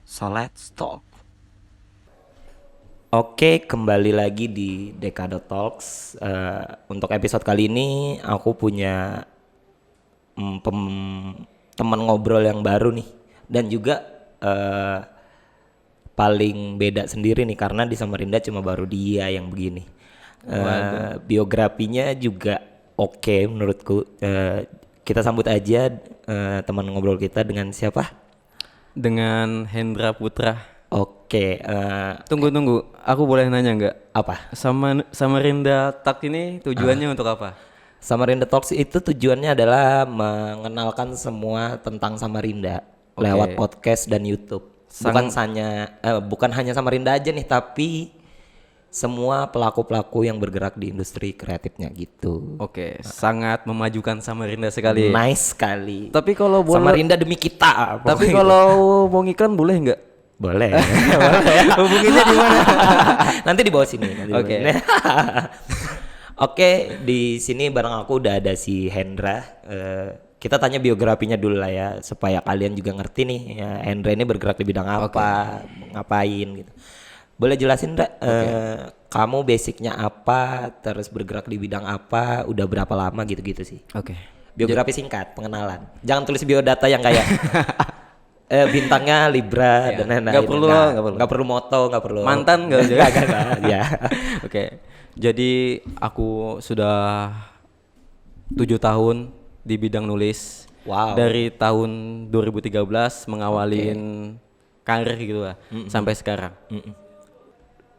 So let's talk. Oke, kembali lagi di Dekado Talks. Untuk episode kali ini aku punya teman ngobrol yang baru nih, dan juga paling beda sendiri nih karena di Samarinda cuma baru dia yang begini. Biografinya juga oke menurutku. Kita sambut aja teman ngobrol kita dengan siapa? Dengan Hendra Putra. Oke, Tunggu, aku boleh nanya nggak? apa? Samarinda Tak ini tujuannya untuk apa? Samarinda Talks itu tujuannya adalah mengenalkan semua tentang Samarinda lewat podcast dan YouTube. Bukan hanya Samarinda aja nih, tapi semua pelaku-pelaku yang bergerak di industri kreatifnya gitu. Oke, sangat memajukan Samarinda sekali. Nice sekali. Tapi kalau boleh, Samarinda demi kita. tapi pokoknya kalau mau ngiklan boleh nggak? boleh. Hubunginnya di mana? Nanti di bawah sini. Oke. Oke, di sini bareng aku udah ada si Hendra. Kita tanya biografinya dulu lah ya, supaya kalian juga ngerti nih ya, Hendra ini bergerak di bidang apa, ngapain gitu. Boleh jelasin, Ndra? Kamu basicnya apa, terus bergerak di bidang apa, udah berapa lama gitu-gitu sih. Oke. Biografi singkat, pengenalan. Jangan tulis biodata yang kayak bintangnya Libra dan lain-lain. Nggak perlu moto, nggak perlu. Mantan nggak juga. Nggak, ya. Oke. Jadi aku sudah 7 tahun di bidang nulis. Wow. Dari tahun 2013 mengawalin karir gitu lah sampai sekarang.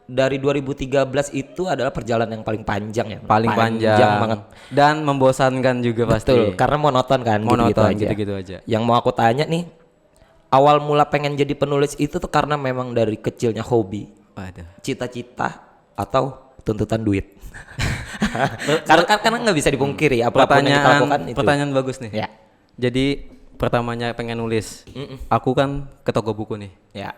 Dari 2013 itu adalah perjalanan yang paling panjang ya. Paling panjang banget. dan membosankan juga pasti. Betul, karena monoton kan, Monoton, gitu-gitu aja. gitu-gitu aja. Yang mau aku tanya nih, awal mula pengen jadi penulis itu tuh karena memang dari kecilnya hobi, Waduh. cita-cita, atau tuntutan duit? karena nggak bisa dipungkiri apapun yang kita lakukan itu. Pertanyaan bagus nih. Ya. Jadi pertamanya pengen nulis. Aku kan ke toko buku nih. Ya.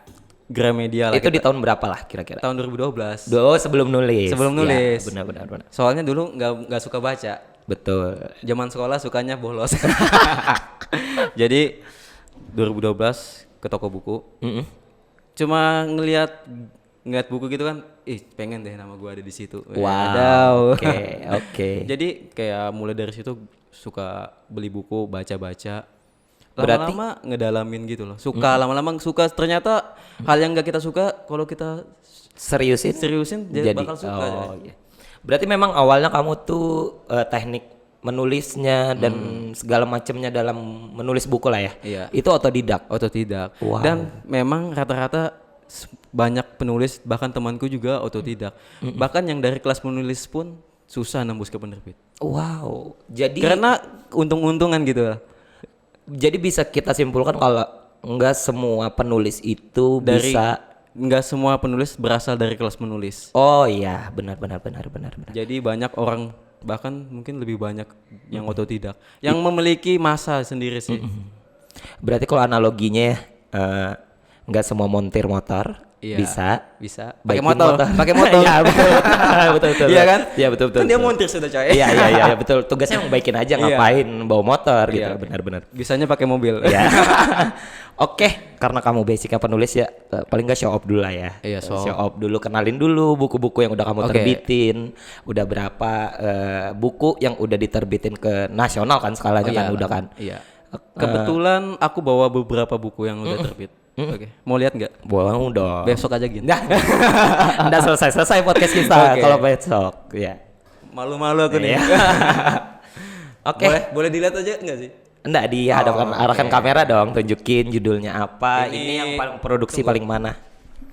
Gramedia lah. Itu di tahun berapa lah kira-kira? tahun 2012. Sebelum nulis. Sebelum nulis. Ya, benar. Soalnya dulu nggak suka baca. Betul. Zaman sekolah sukanya bolos. Jadi 2012 ke toko buku. Cuma ngelihat buku gitu kan, pengen deh nama gua ada di situ. Wow. Oke. Jadi kayak mulai dari situ suka beli buku, baca-baca. Berarti Lama-lama ngedalamin gitu loh. Lama-lama suka, ternyata hal yang gak kita suka kalau kita seriusin jadi bakal suka. Iya. Berarti memang awalnya kamu tuh teknik menulisnya dan segala macamnya dalam menulis buku lah ya. Iya. Itu otodidak. Wow. Dan memang rata-rata banyak penulis, bahkan temanku juga otodidak. Bahkan yang dari kelas menulis pun susah nembus ke penerbit. Wow. Jadi Karena untung-untungan gitu lah. Jadi bisa kita simpulkan kalau enggak semua penulis itu Nggak semua penulis berasal dari kelas menulis. Oh iya, benar. Jadi banyak orang, bahkan mungkin lebih banyak yang otodidak, yang memiliki masa sendiri sih. Berarti kalau analoginya enggak semua montir motor Iya, bisa pakai biking motor. Iya, betul. Iya kan? Iya, betul. Kan dia montir sudah coy. Iya, betul. Tugasnya baikin aja, ngapain bawa motor gitu. Iya. Benar. Bisanya pakai mobil. Iya. Oke, karena kamu basicnya penulis ya, paling nggak show off dulu lah ya. Iya, show off dulu, kenalin dulu buku-buku yang udah kamu terbitin, udah berapa buku yang udah diterbitin ke nasional kan skalanya kan udah kan. Iya. Kebetulan aku bawa beberapa buku yang udah terbit. Oke, mau lihat nggak? Boleh dong. Besok aja gitu. Nggak selesai podcast kita kalau besok, ya. Malu-malu aku nih. Oke. Boleh dilihat aja nggak sih? Enggak, arahkan kamera dong, tunjukin judulnya apa. Ini yang paling produksi paling mana?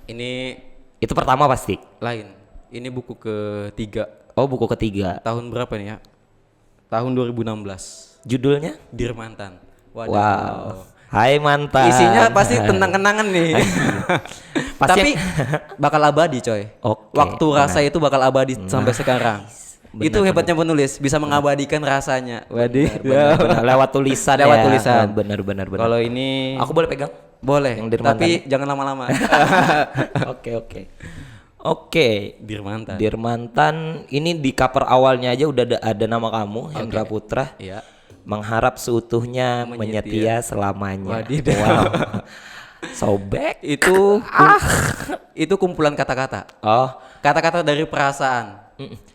Ini Itu pertama pasti. lain. Ini buku ketiga. Oh, buku ketiga. Tahun berapa nih ya? Tahun 2016. Judulnya? Dear Mantan. Waduh. Wow. Hai mantan. Isinya pasti tentang kenangan nih. Pasti Tapi bakal abadi coy. Oke, Waktu rasa itu bakal abadi sampai sekarang. Itu hebatnya penulis, bisa mengabadikan rasanya. Waduh. Benar. Lewat tulisan. Lewat ya. tulisan. Benar. Kalau ini Aku boleh pegang? boleh, yang Dear tapi jangan lama-lama. Oke. Dear Mantan. Dear Mantan, ini di cover awalnya aja udah ada nama kamu, Hendra Putra. Iya. Mengharap seutuhnya, menyetia selamanya. Wadidaw. Wow. Sobek. Itu kumpulan kata-kata. Oh, Kata-kata dari perasaan.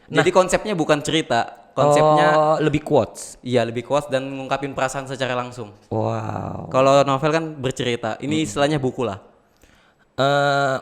Jadi konsepnya bukan cerita, konsepnya lebih quotes. iya lebih kuat dan ngungkapin perasaan secara langsung. Wow. Kalau novel kan bercerita, ini istilahnya buku lah.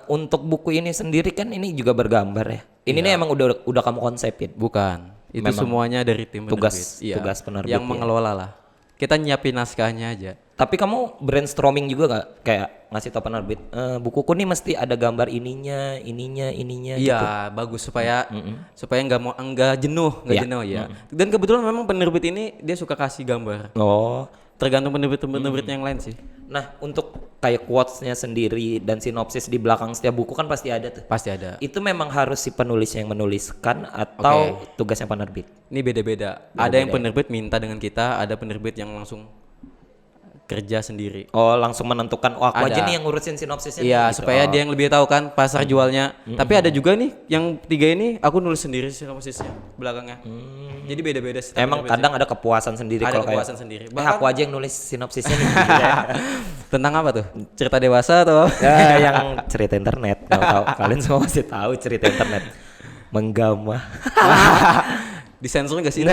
Untuk buku ini sendiri kan ini juga bergambar ya. Ini nih emang udah kamu konsepin. Bukan, itu Memang semuanya dari tim tugas- penerbit. Iya, tugas penerbit yang ya. mengelola lah. Kita nyiapin naskahnya aja. Tapi kamu brainstorming juga gak? Kayak ngasih tau penerbit, bukuku nih mesti ada gambar ininya gitu. Iya, bagus supaya nggak jenuh, Iya. jenuh ya. Dan kebetulan memang penerbit ini dia suka kasih gambar. Oh. Tergantung penerbit yang lain sih. Nah, untuk kayak quotes-nya sendiri dan sinopsis di belakang setiap buku kan pasti ada tuh. Pasti ada. Itu memang harus si penulis yang menuliskan atau tugasnya penerbit? Ini beda-beda. Ada yang penerbit minta dengan kita, ada penerbit yang langsung kerja sendiri. Oh, langsung menentukan, oh aku aja Ada. nih yang ngurusin sinopsisnya Iya, nih, gitu. supaya dia yang lebih tahu kan pasar jualnya. Tapi ada juga nih yang 3 ini aku nulis sendiri sinopsisnya belakangnya. Jadi beda-beda sih. Emang kadang ada kepuasan sendiri ada kalau kepuasan kayak, sendiri. aku aja yang nulis sinopsisnya nih. Gitu ya. Tentang apa tuh? Cerita dewasa atau? Ya, yang cerita internet. Tahu kalian semua pasti tahu cerita internet. Menggama. Disensor nggak sih?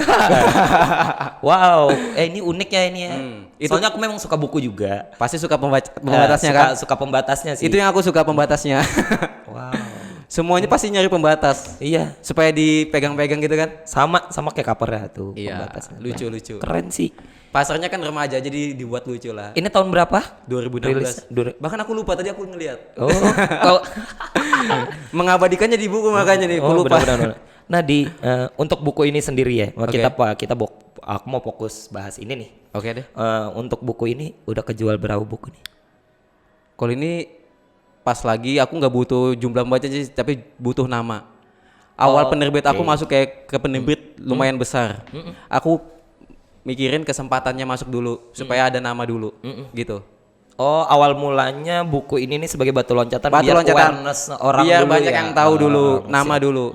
Wow, ini unik ya ini ya. Itu- Soalnya aku memang suka buku juga. Pasti suka pembatasnya kan? Suka pembatasnya sih. Itu yang aku suka pembatasnya. Wow. Semuanya pasti nyari pembatas Iya, supaya dipegang-pegang gitu kan? sama kayak covernya tuh Iya, pembatasnya. lucu-lucu. Keren sih. Pasarnya kan remaja jadi dibuat lucu lah. Ini tahun berapa? 2016. Rilis- Bahkan aku lupa tadi aku ngeliat. Oh, kau Mengabadikannya di buku makanya nih, aku oh, lupa. benar-benar. Nah, untuk buku ini sendiri ya, Oke. aku mau fokus bahas ini nih. Oke deh. Untuk buku ini udah kejual berapa buku nih? Kalau ini pas lagi aku nggak butuh jumlah pembaca sih, tapi butuh nama. Awal penerbit aku masuk kayak ke penerbit lumayan besar. Aku mikirin kesempatannya masuk dulu supaya ada nama dulu, gitu. Oh, awal mulanya buku ini nih sebagai batu loncatan Batu biar loncatan. awareness orang Biar dulu banyak ya. yang tahu dulu, Oh, nama siap. dulu.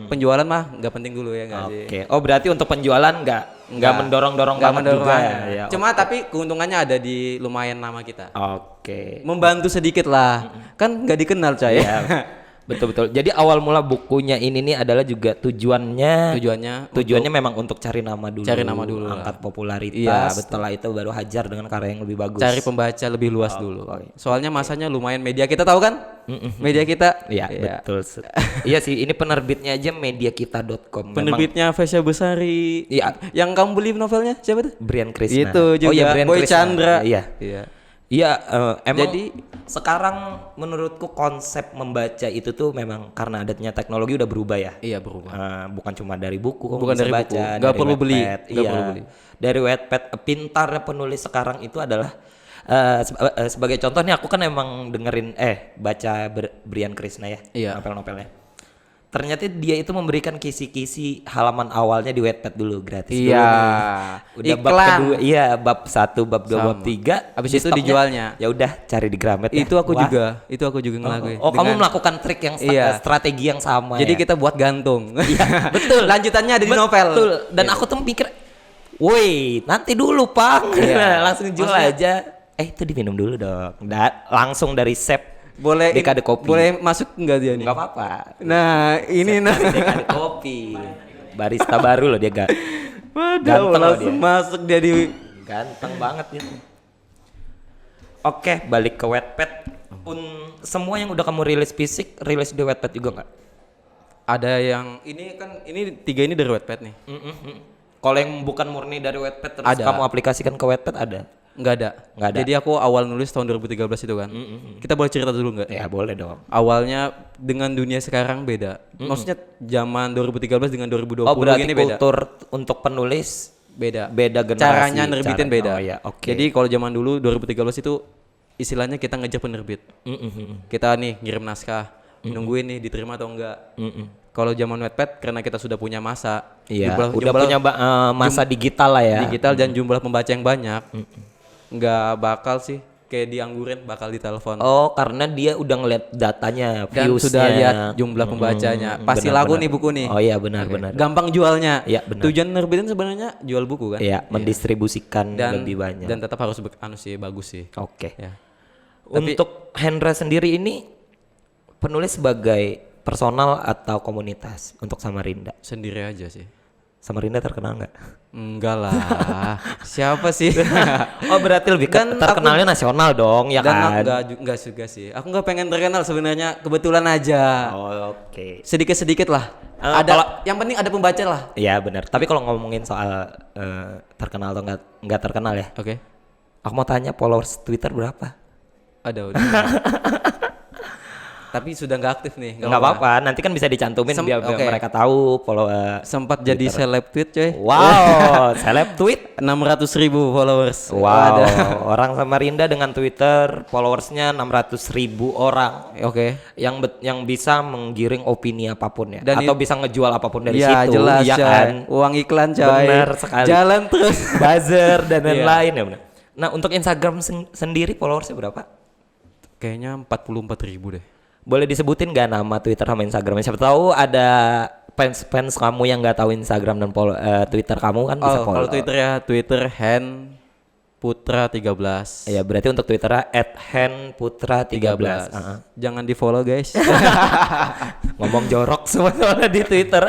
Penjualan mah nggak penting dulu ya nggak sih? Oke. Oh, berarti untuk penjualan nggak mendorong-dorong Nggak banget mendorong juga banget. ya. Cuma tapi keuntungannya ada di lumayan nama kita. Oke. Membantu sedikit lah. Kan nggak dikenal coy. Ya, betul-betul. Jadi awal mula bukunya ini nih adalah juga tujuannya Tujuannya memang untuk cari nama dulu. Cari nama dulu lah. Angkat popularitas. Iya, betul. Setelah itu baru hajar dengan karya yang lebih bagus. cari pembaca lebih luas dulu. Soalnya masanya lumayan media kita tahu kan? Media kita. Iya, betul. Iya sih, ini penerbitnya aja mediakita.com. Penerbitnya Vesya Besari. Iya. Yang kamu beli novelnya siapa tuh? Brian Krishna. Itu juga. Oh iya, Brian Boy Krishna. Chandra. Iya. Iya. Iya, emang Jadi- sekarang menurutku konsep membaca itu tuh memang karena adanya teknologi udah berubah ya. Iya berubah. Bukan cuma dari buku, kamu Bukan bisa dari baca, buku. Nggak dari perlu beli. Wattpad. Nggak Iya. perlu beli. Dari Wattpad, pintarnya penulis sekarang itu adalah sebagai contoh nih aku kan emang dengerin baca Brian Krishna ya, Iya. novel-novelnya. Ternyata dia itu memberikan kisi-kisi halaman awalnya di Wattpad dulu gratis Iya. dulu nih. Udah bab Iklan. kedua, iya bab 1, bab 2, bab 3. Abis itu dijualnya. Ya udah cari di Gramet. ya. Itu aku Wah. juga ngelakuin. Oh, kamu Dengan- melakukan trik yang Iya. strategi yang sama Jadi ya. kita buat gantung. Iya, betul. Lanjutannya ada di novel. Betul. Dan aku tuh mikir, woi, nanti dulu, Pang. Iya. Langsung jual Maksudnya- aja. Itu diminum dulu dong. Langsung dari sep Boleh Dekade Kopi. Boleh masuk enggak dia nih? Enggak apa-apa. Nah, ini nah. Dekade Kopi. Barista baru loh dia gak. Waduh, Ganteng loh langsung dia. masuk dia di Ganteng banget gitu. Oke, balik ke Wattpad. Semua yang udah kamu rilis fisik, rilis di Wattpad juga nggak? ada yang ini 3 ini dari Wattpad nih. Kalau yang bukan murni dari Wattpad terus Ada. kamu aplikasikan ke Wattpad ada? Nggak ada. Nggak ada. Jadi aku awal nulis tahun 2013 itu kan. Kita boleh cerita dulu nggak? Ya boleh dong. Awalnya dengan dunia sekarang beda. Maksudnya zaman 2013 dengan 2020 Oh berarti ini beda. kultur untuk penulis Beda. beda generasi. Caranya nerbitin beda. Oh ya, oke. Jadi kalau zaman dulu 2013 itu istilahnya kita ngejar penerbit. Kita nih ngirim naskah, nungguin nih diterima atau enggak. Kalau zaman Wattpad karena kita sudah punya masa, Iya, udah punya masa digital lah ya. digital dan jumlah pembaca yang banyak, nggak bakal sih kayak dianggurin bakal ditelepon. Oh, karena dia udah ngeliat datanya, Dan viewsnya. sudah lihat jumlah pembacanya. Pasti laku nih buku nih. Oh iya benar-benar. Gampang jualnya. Iya, benar. Tujuan nerbitin sebenarnya jual buku kan. Iya, mendistribusikan Dan lebih banyak. Dan tetap harus bagus sih. Oke. Ya. Untuk Hendra sendiri ini penulis sebagai personal atau komunitas untuk Samarinda? Sendiri aja sih. Samarinda terkenal nggak? Enggak lah. Siapa sih? Oh berarti lebih Dan terkenalnya nasional dong ya kan? enggak juga sih. Aku enggak pengen terkenal sebenarnya, kebetulan aja. Oh, oke. Sedikit-sedikit lah. Yang penting ada pembaca lah. Iya benar. Tapi kalau ngomongin soal terkenal atau nggak terkenal ya, Oke. aku mau tanya followers Twitter berapa? Ada udah. Tapi sudah nggak aktif nih. Nggak apa-apa. Nanti kan bisa dicantumin biar oke. mereka tahu follow. Sempat jadi seleb tweet coy. Wow, seleb tweet. 600.000 followers. Wow, orang Samarinda dengan Twitter followersnya 600.000 orang. Oke. Yang bisa menggiring opini apapun ya, Dan atau bisa ngejual apapun dari Ya situ, jelas ya coy. kan? Uang iklan coy. Benar sekali. Jalan terus. Buzzer dan Iya. lain-lain ya benar. Nah untuk Instagram sendiri followersnya berapa? Kayaknya 44.000 deh. Boleh disebutin gak nama Twitter sama Instagramnya? Siapa tahu ada fans kamu yang nggak tahu Instagram dan Twitter kamu kan bisa follow. Kalau Twitter ya Twitter Putra 13. Ya berarti untuk Twitternya @henputra13. Jangan di follow guys. Ngomong jorok semua di Twitter.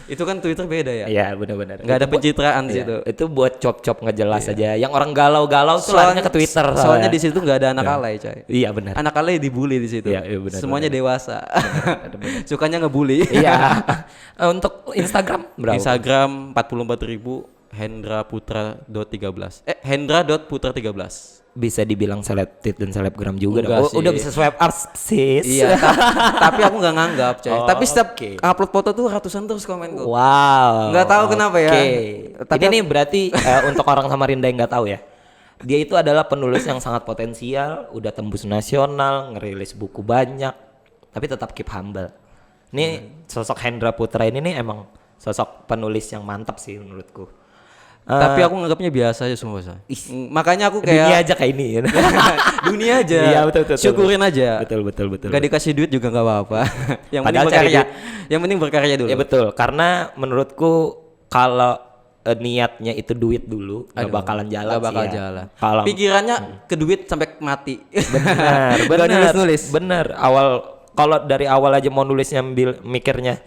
Itu kan Twitter beda ya. Iya benar-benar. Nggak ada pencitraan di Iya, situ. itu buat cop-cop nggak jelas aja. Yang orang galau-galau tuh larinya ke Twitter. Soalnya di situ nggak ada anak alay coy. Iya benar. Anak alay dibully di situ. Iya, benar, Semuanya dewasa. Sukanya ngebully. Iya. Untuk Instagram berapa? Instagram 44.000 hendra.putra.13. Hendra.putra13. Bisa dibilang seleb-tweet dan selebgram juga. Enggak sih. Udah bisa swipe arsis. Iya, tapi aku nggak nganggap coy. Oh, Tapi setiap oke. upload foto tuh ratusan terus komen gue. Wow. Nggak tahu kenapa ya. Oke. Tapi Ini nih berarti untuk orang Samarinda yang nggak tahu ya. Dia itu adalah penulis yang sangat potensial, udah tembus nasional, ngerilis buku banyak, tapi tetap keep humble. Ini sosok Hendra Putra ini nih emang sosok penulis yang mantap sih menurutku. Tapi aku nganggapnya biasa aja semua. Makanya aku Dunia kayak aja kayak ini. dunia aja. Iya, betul. Syukurin aja. Betul. Gak dikasih duit juga nggak apa-apa. Yang penting Padahal cari berkarya. duit. Yang penting berkarya dulu. Ya betul, karena menurutku kalau niatnya itu duit dulu nggak bakalan jalan. Gak bakal sih ya. jalan. Kalau Pikirannya ke duit sampai mati. benar, Gak nulis-nulis. Bener. Kalau dari awal aja mau nulisnya mikirnya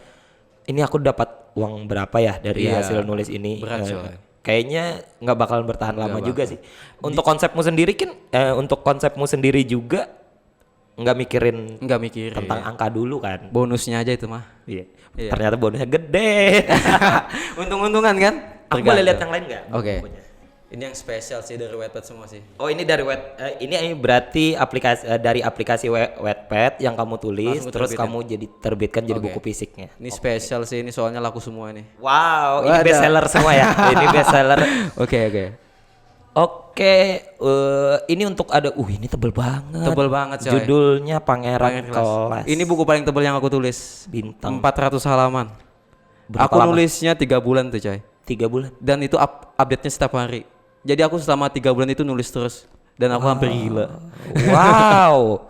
ini aku dapat uang berapa ya dari Iya. hasil nulis ini. Berat, coy. Kayaknya nggak bakalan bertahan lama juga sih. Untuk konsepmu sendiri kan, untuk konsepmu sendiri juga nggak mikirin Nggak mikir. tentang angka dulu kan. Bonusnya aja itu mah. Iya. Iya. Ternyata bonusnya gede. Untung-untungan kan? Aku boleh lihat yang lain nggak? Oke. bukunya? Ini yang spesial sih dari Wattpad semua sih. Oh ini dari ini berarti dari aplikasi Wattpad yang kamu tulis, Langsung terus terbitin. kamu jadi terbitkan jadi Oke. buku fisiknya. Ini spesial sih, ini soalnya laku semua nih. Wow, ini Wadah. best seller semua ya. Ini best seller. Oke. Oke, ini untuk ini tebel banget. Tebel banget coy. Judulnya Pangeran Kelas. Ini buku paling tebal yang aku tulis. Bintang. 400 halaman. Berapa Aku lama? nulisnya 3 bulan tuh coy. 3 bulan. Dan itu update-nya setiap hari. Jadi aku selama 3 bulan itu nulis terus. Dan aku hampir gila. Wow.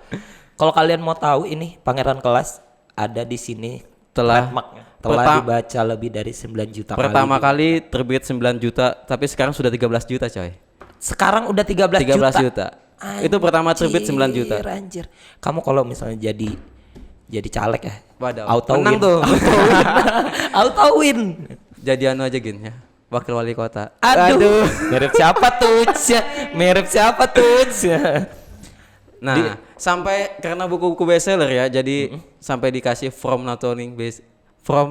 Kalau kalian mau tahu ini Pangeran Kelas ada di sini. Telah- trademarknya. Telah dibaca lebih dari 9 juta Pertama kali. kali terbit 9 juta, tapi sekarang sudah 13 juta coy. Sekarang udah 13 juta. Itu pertama terbit 9 juta. Anjir. Kamu kalau misalnya jadi caleg ya. Waduh, Auto menang win. tuh. Auto win. Jadi anu aja gin ya. Wakil wali kota. Aduh. Mirip siapa tuh? Mirip siapa tuh? Nah, sampai karena buku-buku bestseller ya, jadi sampai dikasih from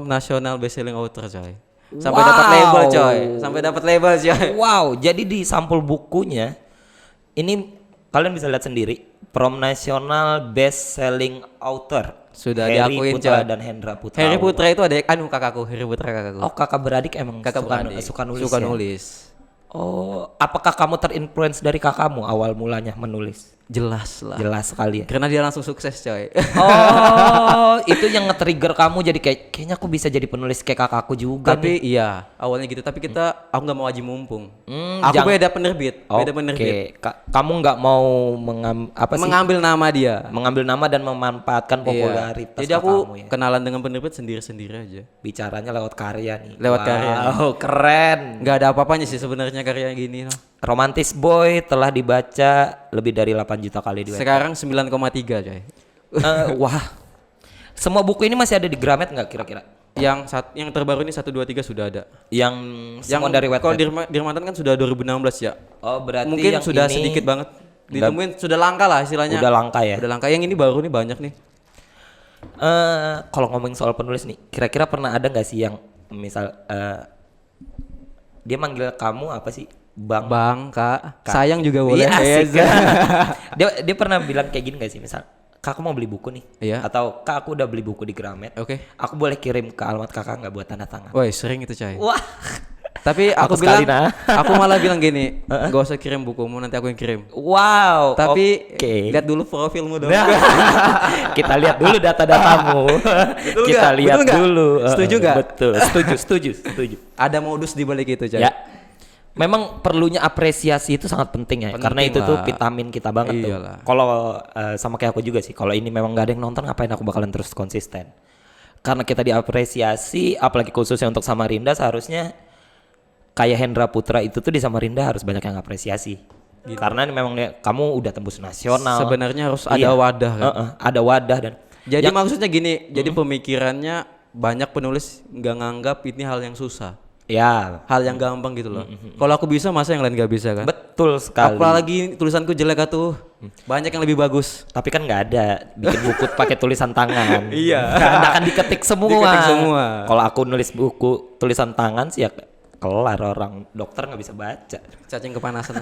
national bestselling author coy. Sampai dapat label coy. Sampai dapat label coy. Wow, jadi di sampul bukunya ini kalian bisa lihat sendiri. From National Best Selling Author. Sudah Harry diakuin Putra coy. dan Hendra Putra. Harry Putra itu ada kakakku, Harry Putra kakakku. Oh, kakak beradik emang Kakak beradik. suka nulis. Suka ya? nulis. Oh, apakah kamu terinfluence dari kakakmu awal mulanya menulis? Jelas lah. Jelas sekali ya. Karena dia langsung sukses coy. Oh, itu yang nge-trigger kamu jadi kayaknya aku bisa jadi penulis kayak kakakku juga Tapi nih. iya awalnya gitu. Tapi aku nggak mau aji mumpung. Aku jangan- beda penerbit. Beda Oke, penerbit. kamu nggak mau Mengambil nama dia. mengambil nama dan memanfaatkan Iya. popularitas Jadi aku kakakmu ya. kenalan dengan penerbit sendiri-sendiri aja. Bicaranya lewat karya nih. Lewat karya. Wow, keren. Nggak ada apa-apanya sih sebenarnya karya gini. No. Romantis Boy telah dibaca lebih dari 8 juta kali di Sekarang 9,3 coy. wah. Semua buku ini masih ada di Gramet nggak kira-kira? Yang terbaru ini 123 sudah ada. Yang semua dari Kalau Wattpad. Dirmantan kan sudah 2016 ya. Oh, berarti Mungkin yang sudah ini sedikit banget. Ditemuin sudah langka lah istilahnya. udah langka ya. Udah langka. Yang ini baru nih banyak nih. Kalau ngomongin soal penulis nih, kira-kira pernah ada nggak sih yang misal dia manggil kamu apa sih? Bang, Kak. Sayang juga boleh. Iya, asik. Yes. dia pernah bilang kayak gini gak sih, misal Kak aku mau beli buku nih, Iya. atau Kak aku udah beli buku di Gramet, Oke. aku boleh kirim ke alamat kakak nggak buat tanda tangan? Woi, sering itu coy. Wah, Tapi aku Aku sekali, bilang, nah. aku malah bilang gini, gak usah kirim bukumu, nanti aku yang kirim. wow. Tapi oke. lihat dulu profilmu dong. Nah, kita lihat dulu data-datamu. Betul Kita nggak? lihat Betul nggak? dulu. Setuju nggak? Betul. Setuju. Ada modus di balik itu coy. Ya. Memang perlunya apresiasi itu sangat penting ya, Penting karena itu tuh lah. vitamin kita banget Iyalah. tuh. Kalau sama kayak aku juga sih, kalau ini memang nggak ada yang nonton, ngapain aku bakalan terus konsisten? Karena kita diapresiasi, apalagi khususnya untuk Samarinda, seharusnya kayak Hendra Putra itu tuh di Samarinda harus banyak yang apresiasi. Karena ini memang kamu udah tembus nasional. Sebenarnya harus ada Iya. wadah kan. Ada wadah dan Jadi maksudnya gini, jadi pemikirannya banyak penulis nggak nganggap ini hal yang susah, ya hal yang gampang gitu loh. Kalau aku bisa, masa yang lain nggak bisa kan? betul sekali. Apalagi tulisanku jelek atuh, banyak yang lebih bagus. Tapi kan nggak ada bikin buku pakai tulisan tangan. Iya. Karena kan diketik semua. Diketik semua. Kalau aku nulis buku tulisan tangan sih ya kelar, orang dokter nggak bisa baca. Cacing kepanasan.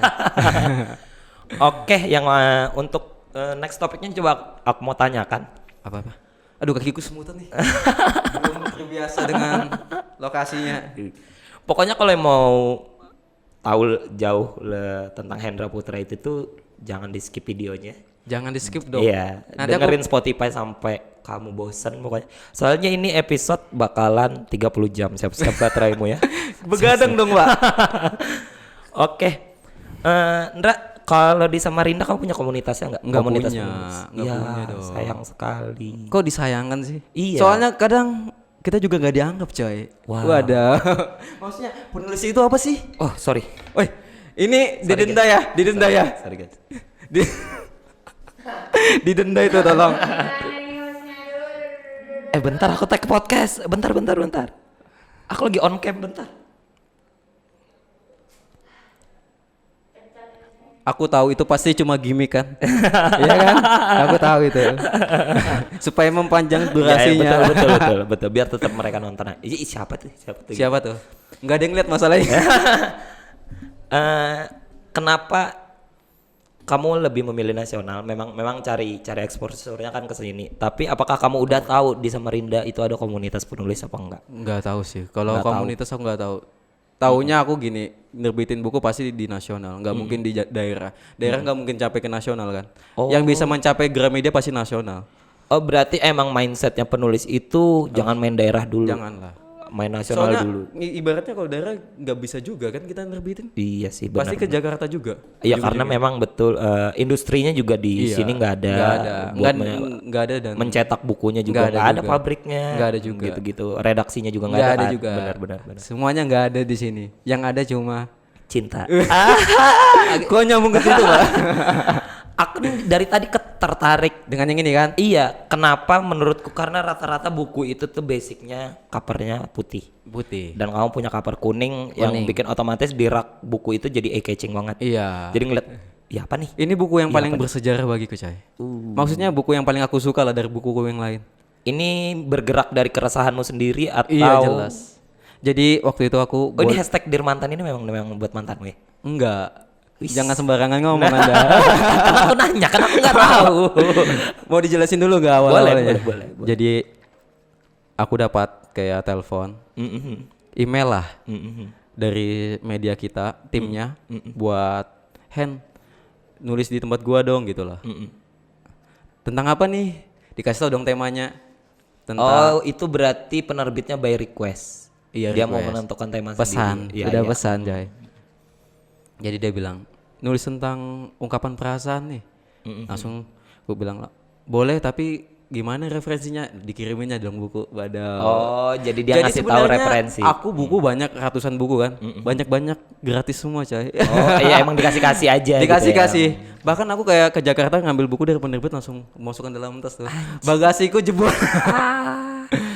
Oke, yang untuk next topiknya coba aku mau tanyakan. Apa? Aduh, kakiku semutan nih. Belum terbiasa dengan lokasinya. Pokoknya kalau yang mau tahu jauh tentang Hendra Putra itu tuh jangan di skip videonya. Jangan di skip dong. Iya, Nanti dengerin Spotify sampai kamu bosen pokoknya. Soalnya ini episode bakalan 30 jam, siap-siap bateraimu ya. begadang dong, Pak. Oke. Ndra, kalau di Samarinda kamu punya komunitasnya nggak? Nggak Komunitas punya, penulis. nggak Ya, punya dong. sayang sekali. Kok disayangkan sih? Iya. Soalnya kadang kita juga nggak dianggap, coy. Wow. Wadah. Maksudnya penulis itu apa sih? Oh, sorry. Woi, ini Sorry, didenda ya, didenda ya. Sorry guys. Di- didenda itu tolong. Bentar aku tag podcast. Bentar. Aku lagi on cam bentar. Aku tahu itu pasti cuma gimmick kan. Iya kan? Aku tahu itu. Supaya mempanjang durasinya. Ya, betul. Biar tetap mereka nonton. Siapa tuh? Siapa tuh? Nggak ada yang lihat masalahnya. Kenapa kamu lebih memilih nasional? Memang cari exposure-nya kan ke sini. Tapi apakah kamu udah tahu di Samarinda itu ada komunitas penulis apa enggak? Nggak tahu sih. Kalau Nggak komunitas aku nggak tahu. Taunya aku gini, nerbitin buku pasti di nasional, nggak mungkin di daerah. Daerah nggak mungkin capai ke nasional kan. Oh. Yang bisa mencapai Gramedia pasti nasional. Oh, berarti emang mindsetnya penulis itu jangan main daerah dulu. Janganlah. Main nasional Soalnya dulu. ibaratnya kalau daerah nggak bisa juga kan kita nerbitin. Iya sih, benar. Pasti ke Jakarta juga. Iya, karena memang betul industrinya juga di Iya, sini nggak ada. buat nggak ada dan mencetak bukunya juga nggak ada juga. pabriknya. Nggak ada juga. Gitu-gitu. Redaksinya juga nggak nggak ada. ada kan? juga. Benar. Semuanya nggak ada di sini. Yang ada cuma Cinta. kok nyambung ke situ, Pak? Aku nih dari tadi tertarik. Dengan yang ini kan? Iya, kenapa menurutku? Karena rata-rata buku itu tuh basicnya covernya putih. Putih. Dan kamu punya cover kuning yang bikin otomatis di rak buku itu jadi eye-catching banget. Iya. Jadi ngeliat, ya apa nih? Ini buku yang Iya, paling bersejarah bagiku, Cai. Maksudnya buku yang paling aku suka lah dari buku-buku yang lain. Ini bergerak dari keresahanmu sendiri atau? Iya, jelas. Jadi waktu itu aku Oh, ini hashtag Dirmantan ini memang buat mantanmu ya? enggak. Jangan sembarangan ngomong Anda. Karena aku nanya, kan aku nggak tahu. Mau dijelasin dulu gak Boleh. Jadi aku dapat kayak telepon, email lah dari media kita, timnya buat Hen, nulis di tempat gua dong gitu lah. Tentang apa nih? Dikasih tau dong temanya. Oh, itu berarti penerbitnya by request. Iya, Dia mau request. menentukan tema Pesan, sendiri. Iya, udah iya. pesan coy. Jadi dia bilang nulis tentang ungkapan perasaan nih. Langsung gue bilang boleh tapi gimana referensinya, dikiriminnya dalam buku. Waduh. Oh, jadi dia ngasih tahu sebenarnya referensi. Aku buku banyak, ratusan buku kan, banyak gratis semua coy. Oh, iya emang dikasih-kasih aja Dikasih gitu ya. kasih. Bahkan aku kayak ke Jakarta ngambil buku dari penerbit langsung masukkan dalam tas tuh. Bagasiku jebol.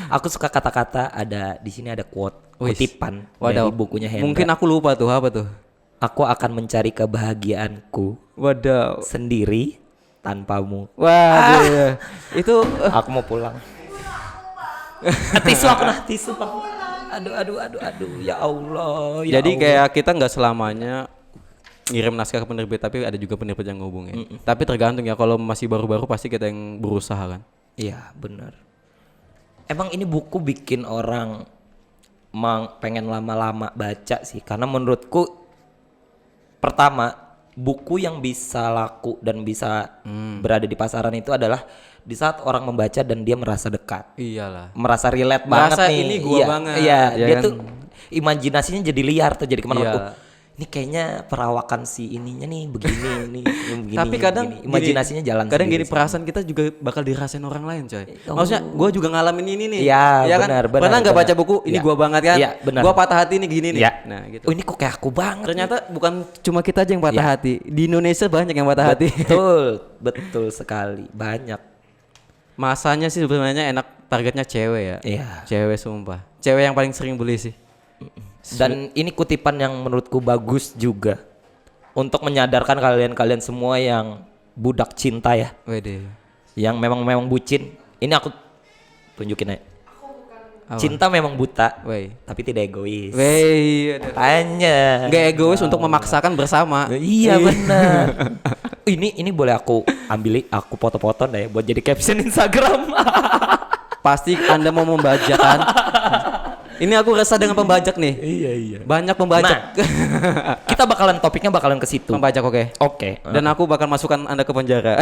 Aku suka kata-kata ada di sini ada quote, Wis. kutipan Waduh. dari bukunya Hendra. Mungkin aku lupa tuh apa tuh. Aku akan mencari kebahagiaanku Waduh. sendiri tanpamu. Waduh. Itu Aku mau pulang. Tisu aku nah, tisu Pak. Aduh, ya Allah. Ya jadi Allah. kayak kita nggak selamanya ngirim naskah ke penerbit, tapi ada juga penerbit yang ngehubungin. Tapi tergantung ya, kalau masih baru-baru pasti kita yang berusaha kan. Iya, benar. Emang ini buku bikin orang pengen lama-lama baca sih, karena menurutku pertama buku yang bisa laku dan bisa berada di pasaran itu adalah di saat orang membaca dan dia merasa dekat, Iyalah. merasa relate Merasa banget nih. ini gua Iya, banget, Iya, ya dia kan? tuh imajinasinya jadi liar tuh, jadi kemana-mana. Iya. Oh, ini kayaknya perawakan si ininya nih begini nih, begini. Tapi kadang begini. Imajinasinya gini, jalan. kadang sendiri gini perasaan kita juga bakal dirasain orang lain coy. Oh. Maksudnya gue juga ngalamin ini nih. Iya, ya kan? benar. Pernah nggak baca buku ini Iya. gua banget kan? Iya, benar. Gua patah hati nih gini nih. Iya. Nah gitu. Oh, ini kok kayak aku banget. Ternyata bukan cuma kita aja yang patah Iya. hati. Di Indonesia banyak yang patah hati. Betul sekali. Banyak. Masanya sih sebenarnya enak, targetnya cewek ya. Iya. Cewek sumpah. Cewek yang paling sering beli sih. Dan ini kutipan yang menurutku bagus juga untuk menyadarkan kalian-kalian semua yang budak cinta ya, Wede. yang memang bucin. Ini aku tunjukin aja. Apa? Cinta memang buta, Wey. tapi tidak egois. Wey. Tanya. Gak egois untuk memaksakan bersama. Iya benar. Ini boleh aku ambil, aku foto-foto deh buat jadi caption Instagram. Pasti Anda mau membajak kan? Ini aku resah dengan pembajak nih. Iya. Banyak pembajak. Nah, kita topiknya bakalan ke situ. Pembajak oke. Oke. Dan aku bakal masukkan Anda ke penjara.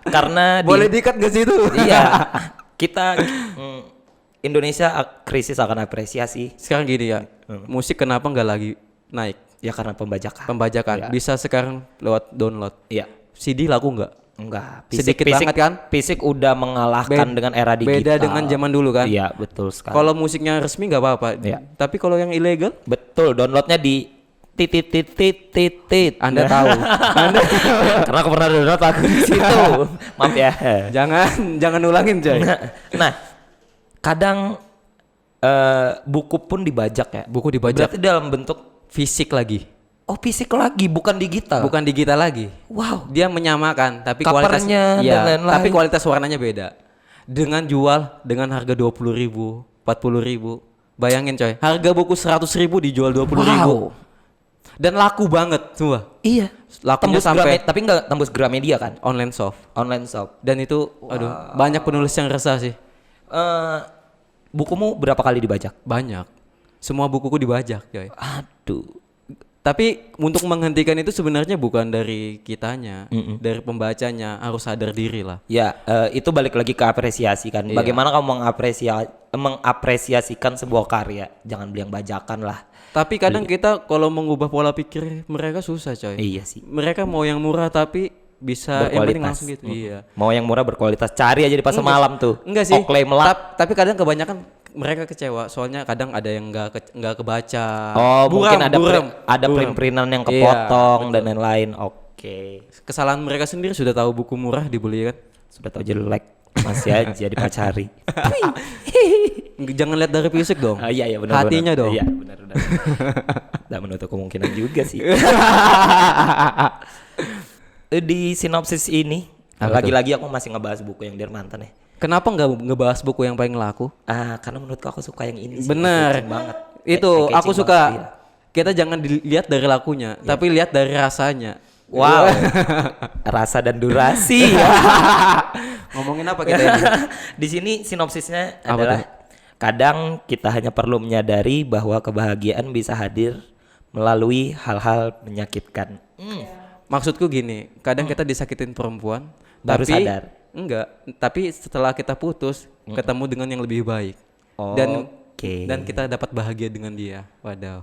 Karena Boleh diikat gak sih itu? iya, kita Indonesia krisis akan apresiasi Sekarang gini ya. Musik kenapa nggak lagi naik? ya karena pembajakan. Pembajakan. Iya. Bisa sekarang lewat download. Iya. CD laku nggak? Enggak, Sedikit banget kan? Fisik udah mengalahkan dengan era digital. Beda dengan zaman dulu kan? Iya, betul sekali. Kalau musiknya resmi nggak apa-apa. Iya. Tapi kalau yang ilegal, Betul, downloadnya di titit. Anda tahu. Anda Karena aku pernah download lagu di situ. Maaf ya. jangan ulangin coy. Nah, kadang buku pun dibajak ya. Buku dibajak. Berarti dalam bentuk Fisik lagi. oh fisik lagi, bukan digital. Bukan digital lagi. Wow. Dia menyamakan tapi Covernya kualitas dan lain-lain. tapi kualitas warnanya beda. Dengan jual dengan harga 20.000, 40.000. Bayangin coy, harga buku 100.000 dijual 20.000. Wow. Dan laku banget semua. Iya. Lakunya sampai tapi nggak tembus Gramedia kan? online shop. Online shop. Dan itu aduh, banyak penulis yang resah sih. Bukumu berapa kali dibajak? Banyak. Semua bukuku dibajak coy. Aduh. Tapi untuk menghentikan itu sebenarnya bukan dari kitanya, dari pembacanya, harus sadar diri lah. Ya, itu balik lagi ke apresiasi kan. Iya. Bagaimana kamu mengapresiasikan sebuah karya? Jangan beli yang bajakan lah. Tapi kadang kita kalau mengubah pola pikir mereka susah coy. Iya sih. Mereka mau yang murah tapi bisa yang penting Berkualitas. langsung gitu. Iya. Mau yang murah berkualitas. Cari aja di pasar malam tuh. Enggak sih. Oklay melak. Tapi kadang kebanyakan mereka kecewa soalnya kadang ada yang nggak kebaca. Oh, Buram, mungkin ada buram. print-printan yang Iya, kepotong dan lain-lain. Oke. Kesalahan mereka sendiri sudah tahu buku murah dibeli kan. Sudah tahu jelek, masih aja dipacari. Jangan lihat dari fisik dong. Iya benar. Hatinya dong. Iya benar. Tidak menutup kemungkinan juga sih. Di sinopsis ini Apa lagi-lagi aku masih ngebahas buku yang Dirmantan ya. Kenapa nggak ngebahas buku yang paling laku? Karena menurutku aku suka yang ini sih. Bener. Catching banget. Itu Catching aku banget, suka. iya. Kita jangan dilihat dari lakunya, tapi lihat dari rasanya. Wow. Rasa dan durasi. Ngomongin apa kita ini? Di sini sinopsisnya Apa adalah tuh? kadang kita hanya perlu menyadari bahwa kebahagiaan bisa hadir melalui hal-hal menyakitkan. Maksudku gini, kadang kita disakitin perempuan, Baru tapi sadar. enggak, tapi setelah kita putus, ketemu dengan yang lebih baik. Oke. Dan kita dapat bahagia dengan dia. Wadaw.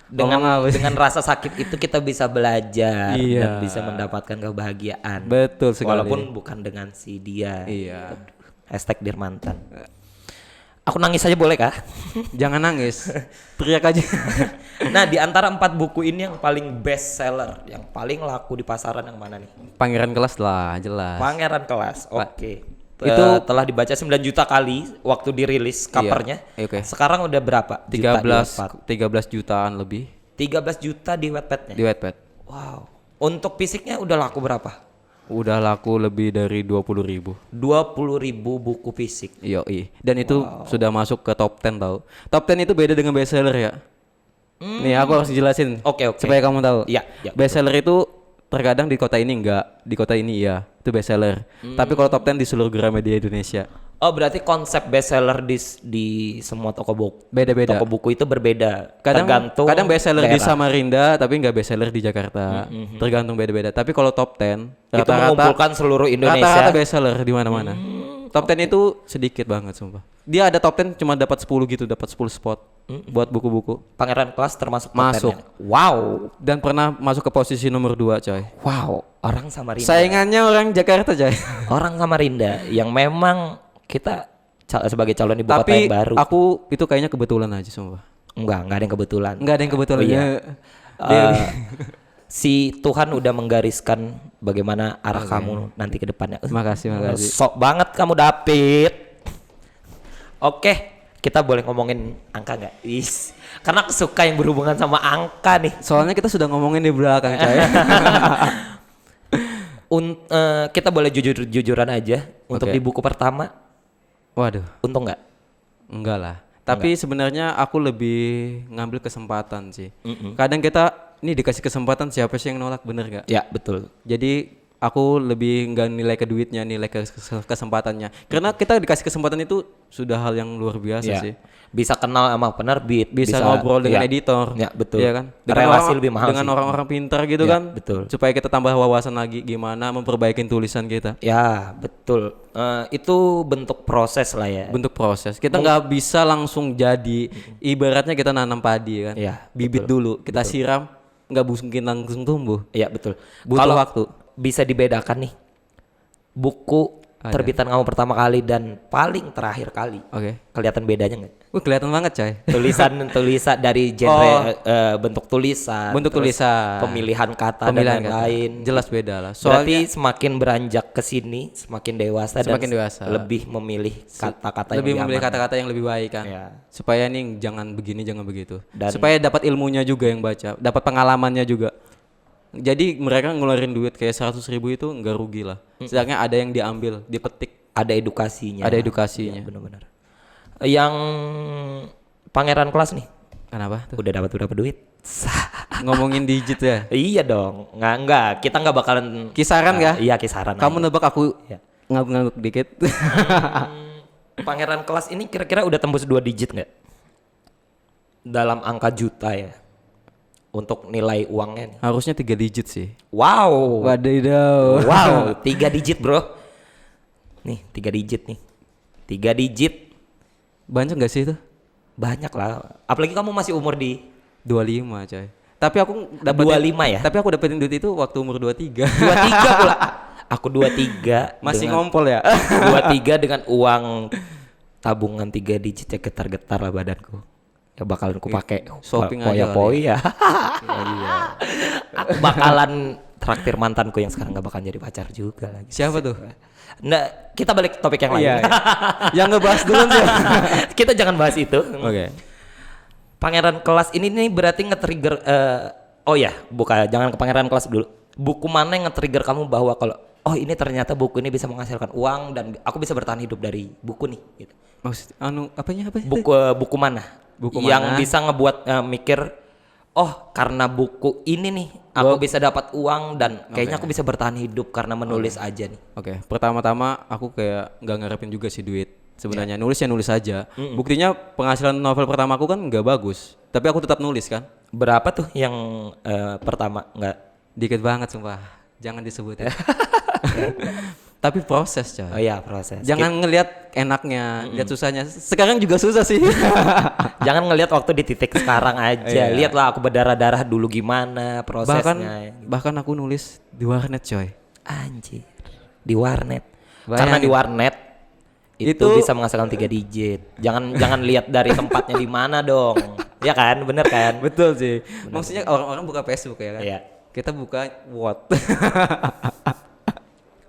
Dengan rasa sakit itu kita bisa belajar Iya. dan bisa mendapatkan kebahagiaan. Betul sekali. Walaupun bukan dengan si dia. Iya. Hashtag Dirmantan. Aku nangis aja boleh kah? Jangan nangis. Teriak aja. Nah, di antara 4 buku ini yang paling best seller, yang paling laku di pasaran yang mana nih? Pangeran Kelas lah, jelas. Pangeran Kelas. Oke. Itu telah dibaca 9 juta kali waktu dirilis covernya. Iya, oke. Sekarang udah berapa? 13 jutaan lebih 13 juta di Wattpad-nya. di Wattpad. Wow. Untuk fisiknya udah laku berapa? Udah laku lebih dari 20.000. 20.000 buku fisik. Yoi. Dan itu sudah masuk ke top 10 tau. Top 10 itu beda dengan bestseller ya. Nih aku harus jelasin. Oke. Supaya kamu tahu. Iya, iya, Bestseller itu terkadang di kota ini enggak, di kota ini iya. Itu bestseller. Tapi kalau top 10 di seluruh Gramedia Indonesia. Oh, berarti konsep bestseller di semua toko buku. Beda-beda. Toko buku itu berbeda. Kadang tergantung bestseller di daerah. Samarinda tapi nggak bestseller di Jakarta. Tergantung beda-beda. Tapi kalau top 10 Itu mengumpulkan seluruh Indonesia. rata-rata bestseller di mana-mana. Top 10 itu sedikit banget sumpah. Dia ada top 10 cuma dapat 10 gitu, dapat 10 spot buat buku-buku. Pangeran Kelas termasuk top Masuk. 10-nya. Wow. Dan pernah masuk ke posisi nomor 2 coy. Wow, orang Samarinda. Saingannya orang Jakarta coy. Orang Samarinda yang memang kita sebagai calon ibu kota Tapi yang baru. aku itu kayaknya kebetulan aja sumpah. Enggak ada yang kebetulan. Enggak ada yang kebetulan. Oh, iya. Dia- Si Tuhan udah menggariskan bagaimana arah kamu nanti ke depannya. Makasih. Sok banget kamu David. Oke, kita boleh ngomongin angka nggak? Karena aku suka yang berhubungan sama angka nih. Soalnya kita sudah ngomongin di belakang coy. Kita boleh jujur-jujuran aja. Untuk Oke. di buku pertama, Waduh. untung nggak? Enggak lah. Tapi sebenarnya aku lebih ngambil kesempatan sih. Kadang kita ini dikasih kesempatan siapa sih yang nolak, bener gak? Ya betul. Jadi aku lebih nggak nilai ke duitnya, nilai ke kesempatannya. Karena kita dikasih kesempatan itu sudah hal yang luar biasa Ya. sih. Bisa kenal sama penerbit, Bisa ngobrol dengan ya. editor. Ya betul. Iya kan? Relasi lebih mahal dengan sih. orang-orang pintar gitu Ya, kan. betul. Supaya kita tambah wawasan lagi gimana memperbaiki tulisan kita. Ya betul. Itu bentuk proses lah ya. Bentuk proses. Kita nggak bisa langsung jadi. Ibaratnya kita nanam padi kan. Ya, Bibit dulu, kita siram, nggak mungkin langsung tumbuh. Iya betul. Butuh Kalau waktu. bisa dibedakan nih, buku terbitan kamu pertama kali dan paling terakhir kali, Oke. kelihatan bedanya nggak? Kelihatan banget coy. Tulisan dari genre bentuk tulisan, Bentuk terus tulisan. pemilihan kata Pemilihan dan kata. lain-lain. Jelas beda lah. Berarti semakin beranjak ke sini, semakin dewasa Semakin dan dewasa. lebih memilih kata-kata Lebih yang memilih aman. kata-kata yang lebih baik kan. Ya. Supaya nih jangan begini, jangan begitu. Dan- Supaya dapat ilmunya juga yang baca, dapat pengalamannya juga. Jadi mereka ngeluarin duit kayak 100.000 itu nggak rugi lah. Sedangkan ada yang diambil, dipetik, Ada edukasinya. ada edukasinya. Iya, benar-benar. Yang Pangeran Kelas nih, Kenapa tuh? udah dapat berapa duit? Ngomongin digit ya. Iya dong, enggak, kita nggak bakalan Kisaran kah? Iya kisaran. Kamu aja. nebak aku Iya. ngangguk dikit. Pangeran Kelas ini kira-kira udah tembus 2 digit nggak? Dalam angka juta ya, untuk nilai uangnya nih. Harusnya 3 digit sih. Wow, Wadidaw. wow, 3 digit bro. Nih 3 digit nih, 3 digit Banyak gak sih itu? banyak lah. Apalagi kamu masih umur di 25 coy. Tapi aku dapat 25 ya? Tapi aku dapetin duit itu waktu umur 23. 23 pula. Aku 23 Masih dengan- ngompol ya. 23 dengan uang tabungan 3 digit ya getar-getar lah badanku. Ya bakalan ku pakai shopping aja poya-poya. Aku bakalan traktir mantanku yang sekarang gak bakalan jadi pacar juga lagi. Siapa tuh? Nggak, kita balik ke topik yang lain. Iya. Yang ngebahas dulu sih. Kita jangan bahas itu. Oke. Pangeran Kelas ini nih berarti nge-trigger oh ya, jangan ke Pangeran Kelas dulu. Buku mana yang nge-trigger kamu bahwa kalau oh ini ternyata buku ini bisa menghasilkan uang dan aku bisa bertahan hidup dari buku nih gitu. Maksud apanya? Buku mana? Buku yang mana? bisa ngebuat mikir oh karena buku ini nih aku bisa dapat uang dan kayaknya aku bisa bertahan hidup karena menulis aja nih. Oke, pertama-tama aku kayak nggak ngarepin juga sih duit. Sebenarnya nulis ya nulis aja. Buktinya penghasilan novel pertama aku kan nggak bagus, tapi aku tetap nulis kan. Berapa tuh yang pertama nggak Dikit banget sumpah. Jangan disebutin. Tapi proses coy. Oh iya, proses. Jangan ngelihat enaknya, lihat susahnya. Sekarang juga susah sih. Jangan ngelihat waktu di titik sekarang aja. Iya. Lihatlah aku berdarah-darah dulu gimana prosesnya. bahkan aku nulis di warnet coy. Anjir. Di warnet. Bayangin. Karena di warnet itu Itu- bisa menghasilkan 3 digit. Jangan lihat dari tempatnya di mana dong. Ya kan? Bener kan? Betul sih. Maksudnya orang-orang buka Facebook ya kan. Iya. Kita buka what?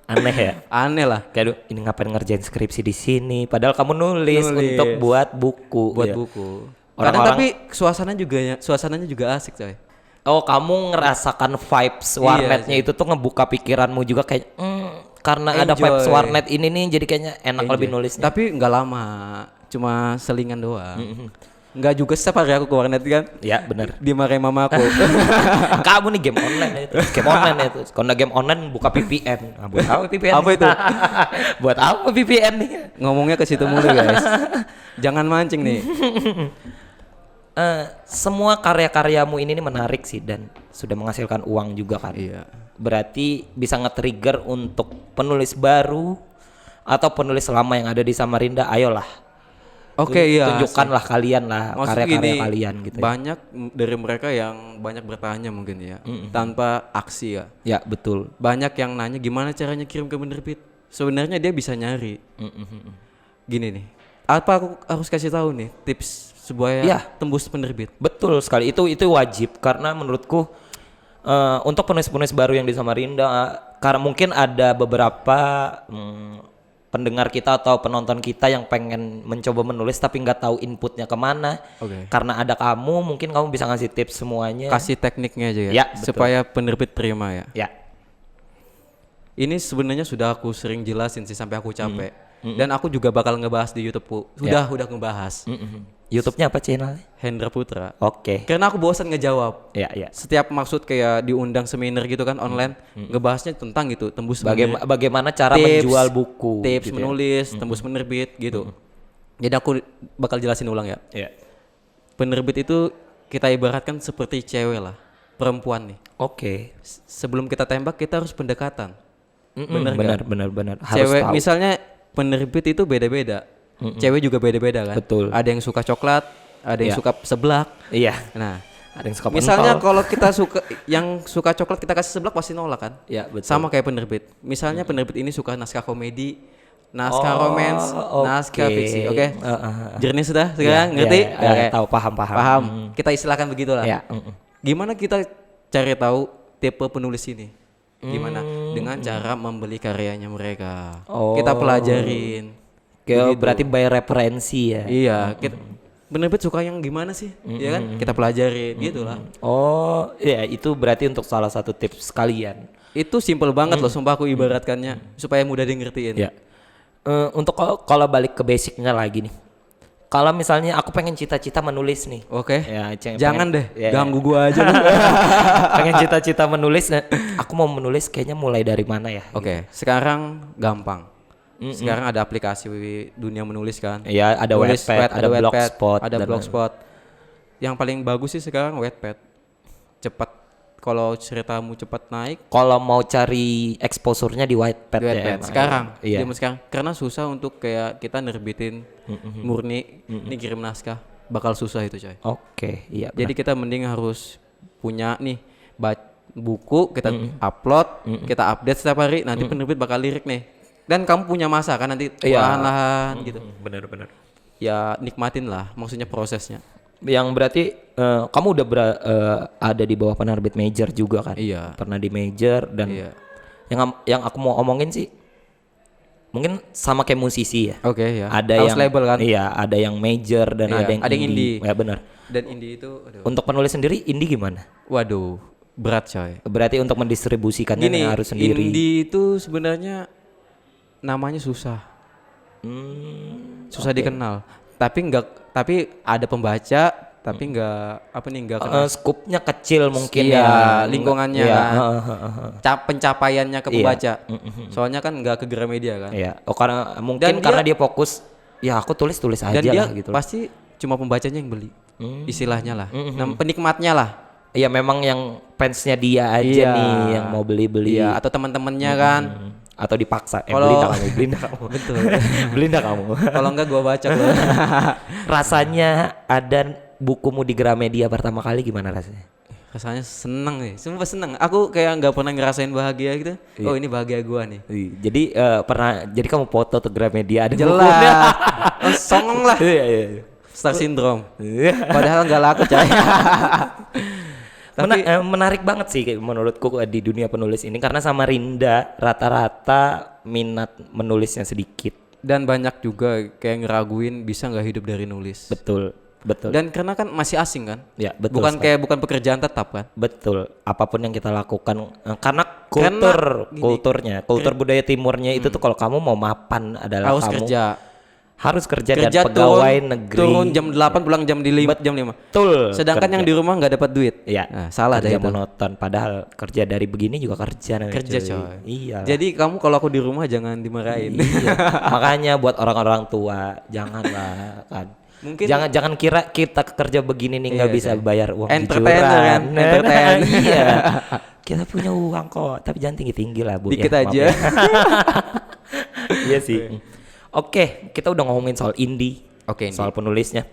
Aneh ya. Aneh lah. Kayak "Duh, ini ngapain ngerjain skripsi di sini? Padahal kamu nulis Nulis. untuk buat buku. Buat ya. buku. Kadang Orang-orang- tapi suasananya juga asik coy. Oh, kamu ngerasakan vibes warnetnya itu tuh ngebuka pikiranmu juga kayak karena ada Enjoy. vibes warnet ini nih jadi kayaknya enak lebih nulisnya. Tapi nggak lama, cuma selingan doang. Nggak juga setiap hari aku ke warnet kan. Ya bener. Dimarahin mama aku. Kamu nih game online itu. Game online itu. Kalau nggak game online buka VPN. Nah, buat apa VPN? Apa itu? Buat apa VPN nih? Ngomongnya ke situ mulu guys. Jangan mancing nih. Semua karya-karyamu ini nih menarik sih dan sudah menghasilkan uang juga kan. Iya. Berarti bisa nge-trigger untuk penulis baru atau penulis lama yang ada di Samarinda. Ayolah. Oke, iya. Tunjukkanlah kalian lah Maksud karya-karya gini, kalian gitu. Ya. banyak dari mereka yang banyak bertanya mungkin ya, tanpa aksi ya. Ya betul. Banyak yang nanya gimana caranya kirim ke penerbit. Sebenarnya dia bisa nyari. Gini nih, apa aku harus kasih tahu nih tips supaya Iya. tembus penerbit? Betul sekali, itu wajib karena menurutku untuk penulis-penulis baru yang di Samarinda, karena mungkin ada beberapa pendengar kita atau penonton kita yang pengen mencoba menulis tapi nggak tahu inputnya kemana. Oke. Karena ada kamu, mungkin kamu bisa ngasih tips semuanya. Kasih tekniknya aja ya, Ya, betul. supaya penerbit terima ya. Ya, Ini sebenarnya sudah aku sering jelasin sih sampai aku capek. Dan aku juga bakal ngebahas di YouTube-ku. Udah ngebahas. YouTube-nya apa channelnya? Hendra Putra. Oke. Karena aku bosan ngejawab. Ya, ya. Setiap maksud kayak diundang seminar gitu kan online, ngebahasnya tentang gitu, tembus Bagaimana cara tips, menjual buku? tips gitu ya. menulis, tembus penerbit gitu. Jadi aku bakal jelasin ulang ya. Ya. Penerbit itu kita ibaratkan seperti cewek lah, perempuan nih. Oke. Sebelum kita tembak kita harus pendekatan. Bener nggak? Benar. Harus Cewek tahu. misalnya penerbit itu beda-beda. Cewek juga beda-beda kan. Betul. Ada yang suka coklat, ada yang Ya. suka seblak. Iya. Nah, Ada yang suka misalnya pentol. kalau kita suka yang suka coklat kita kasih seblak pasti nolak kan? Ya, betul. Sama kayak penerbit. Misalnya penerbit ini suka naskah komedi, naskah romance, oke. naskah fiksi. Oke. Heeh. Jernih sudah sekarang ngerti? Ya, Oke. tahu paham. Paham. Kita istilahkan begitulah. Ya. Gimana kita cari tahu tipe penulis ini? Gimana? Dengan cara membeli karyanya mereka. Oh. Kita pelajarin. Kayak berarti by referensi ya. Iya, kita penerbit suka yang gimana sih? Iya kan? Kita pelajarin gitulah. Oh, ya itu berarti untuk salah satu tips kalian. Itu simple banget loh, sumpah aku ibaratkannya supaya mudah di ngertiin. Ya. Untuk kalau balik ke basicnya lagi nih. Kalau misalnya aku pengen cita-cita menulis nih. Oke. Ya, Jangan pengen- deh, ya, ganggu gua aja. pengen cita-cita menulis. Nah, aku mau menulis kayaknya mulai dari mana ya? Oke, sekarang gampang. Sekarang ada aplikasi dunia menulis kan. Iya, ada Nulis Wattpad, ada Wattpad, Blogspot, ada dan- Blogspot. Yang paling bagus sih sekarang Wattpad. Cepat, kalau ceritamu cepat naik, Kalau mau cari exposure-nya di Wattpad di ya. Wattpad. emang. Sekarang, Iya. zaman sekarang. Karena susah untuk kayak kita nerbitin murni, ini kirim naskah, bakal susah itu coy. Oke, iya. Jadi kita mending harus punya nih buku, kita upload, kita update setiap hari, nanti penerbit bakal lirik nih. Dan kamu punya masa kan nanti Iya. perlahan-lahan gitu. benar-benar. Ya nikmatin lah, maksudnya prosesnya. Yang berarti kamu udah ada di bawah penerbit major juga kan? Iya. Pernah di major dan Iya. yang aku mau omongin sih mungkin sama kayak musisi ya. Oke ya. Ada House yang label kan. Iya, ada yang major dan Iya, ada yang indie. Ya benar. Dan indie itu, aduh. Untuk penulis sendiri indie gimana? Waduh, berat coy. Berarti untuk mendistribusikannya Gini, harus sendiri. indie itu sebenarnya namanya susah. Susah dikenal. Tapi ada pembaca, tapi nggak kena Skupnya kecil mungkin iya, ya. lingkungannya Iya, kan. Pencapaiannya ke Iya. pembaca. Soalnya kan nggak ke Gramedia kan. Iya. Oh karena mungkin Dan karena dia fokus ya aku tulis aja Dan dia lah gitu. pasti cuma pembacanya yang beli. Istilahnya lah. Nah, penikmatnya lah. Iya memang yang fansnya dia aja Iya. nih yang mau beli-beli. Iya, atau teman-temannya kan. Atau dipaksa. Kalau- Beli ndak kamu. Betul. Beli ndak kamu. Kalau enggak gua baca loh. Rasanya ada bukumu di Gramedia pertama kali gimana rasanya? Rasanya seneng nih, sumpah seneng. Aku kayak nggak pernah ngerasain bahagia gitu. Oh ini bahagia gua nih. Jadi jadi kamu foto ke Gramedia ada Jelas. bukunya. Oh, songong lah. Iya. Star syndrome. Padahal nggak laku coy. Tapi Menarik banget sih menurutku di dunia penulis ini karena sama Rinda rata-rata minat menulisnya sedikit. dan banyak juga kayak ngeraguin bisa nggak hidup dari nulis. Betul. Dan karena kan masih asing kan. Ya, betul. Bukan kayak bukan pekerjaan tetap kan. Betul. Apapun yang kita lakukan karena kultur budaya timurnya itu tuh kalau kamu mau mapan adalah Harus kamu kerja. harus kerja dan pegawai negeri. Turun jam 8 pulang jam 5 jam 5. Betul. Sedangkan yang di rumah nggak dapat duit. Iya. Nah, salah kerja dah itu. monoton padahal kerja dari begini juga kerja namanya, Kerja coy. Iya. Jadi kamu kalau aku di rumah jangan dimarahin. Iya. Makanya buat orang-orang tua janganlah kan. Mungkin jangan kira kita kerja begini nih nggak Iya, bisa coy. bayar uang Entertainer jujuran. kan, entertain. Iya. Kita punya uang kok, tapi jangan tinggi-tinggi lah Bu. Dikit ya, maaf aja. ya. Iya sih. Oke, kita udah ngomongin soal indie, Oke, soal penulisnya.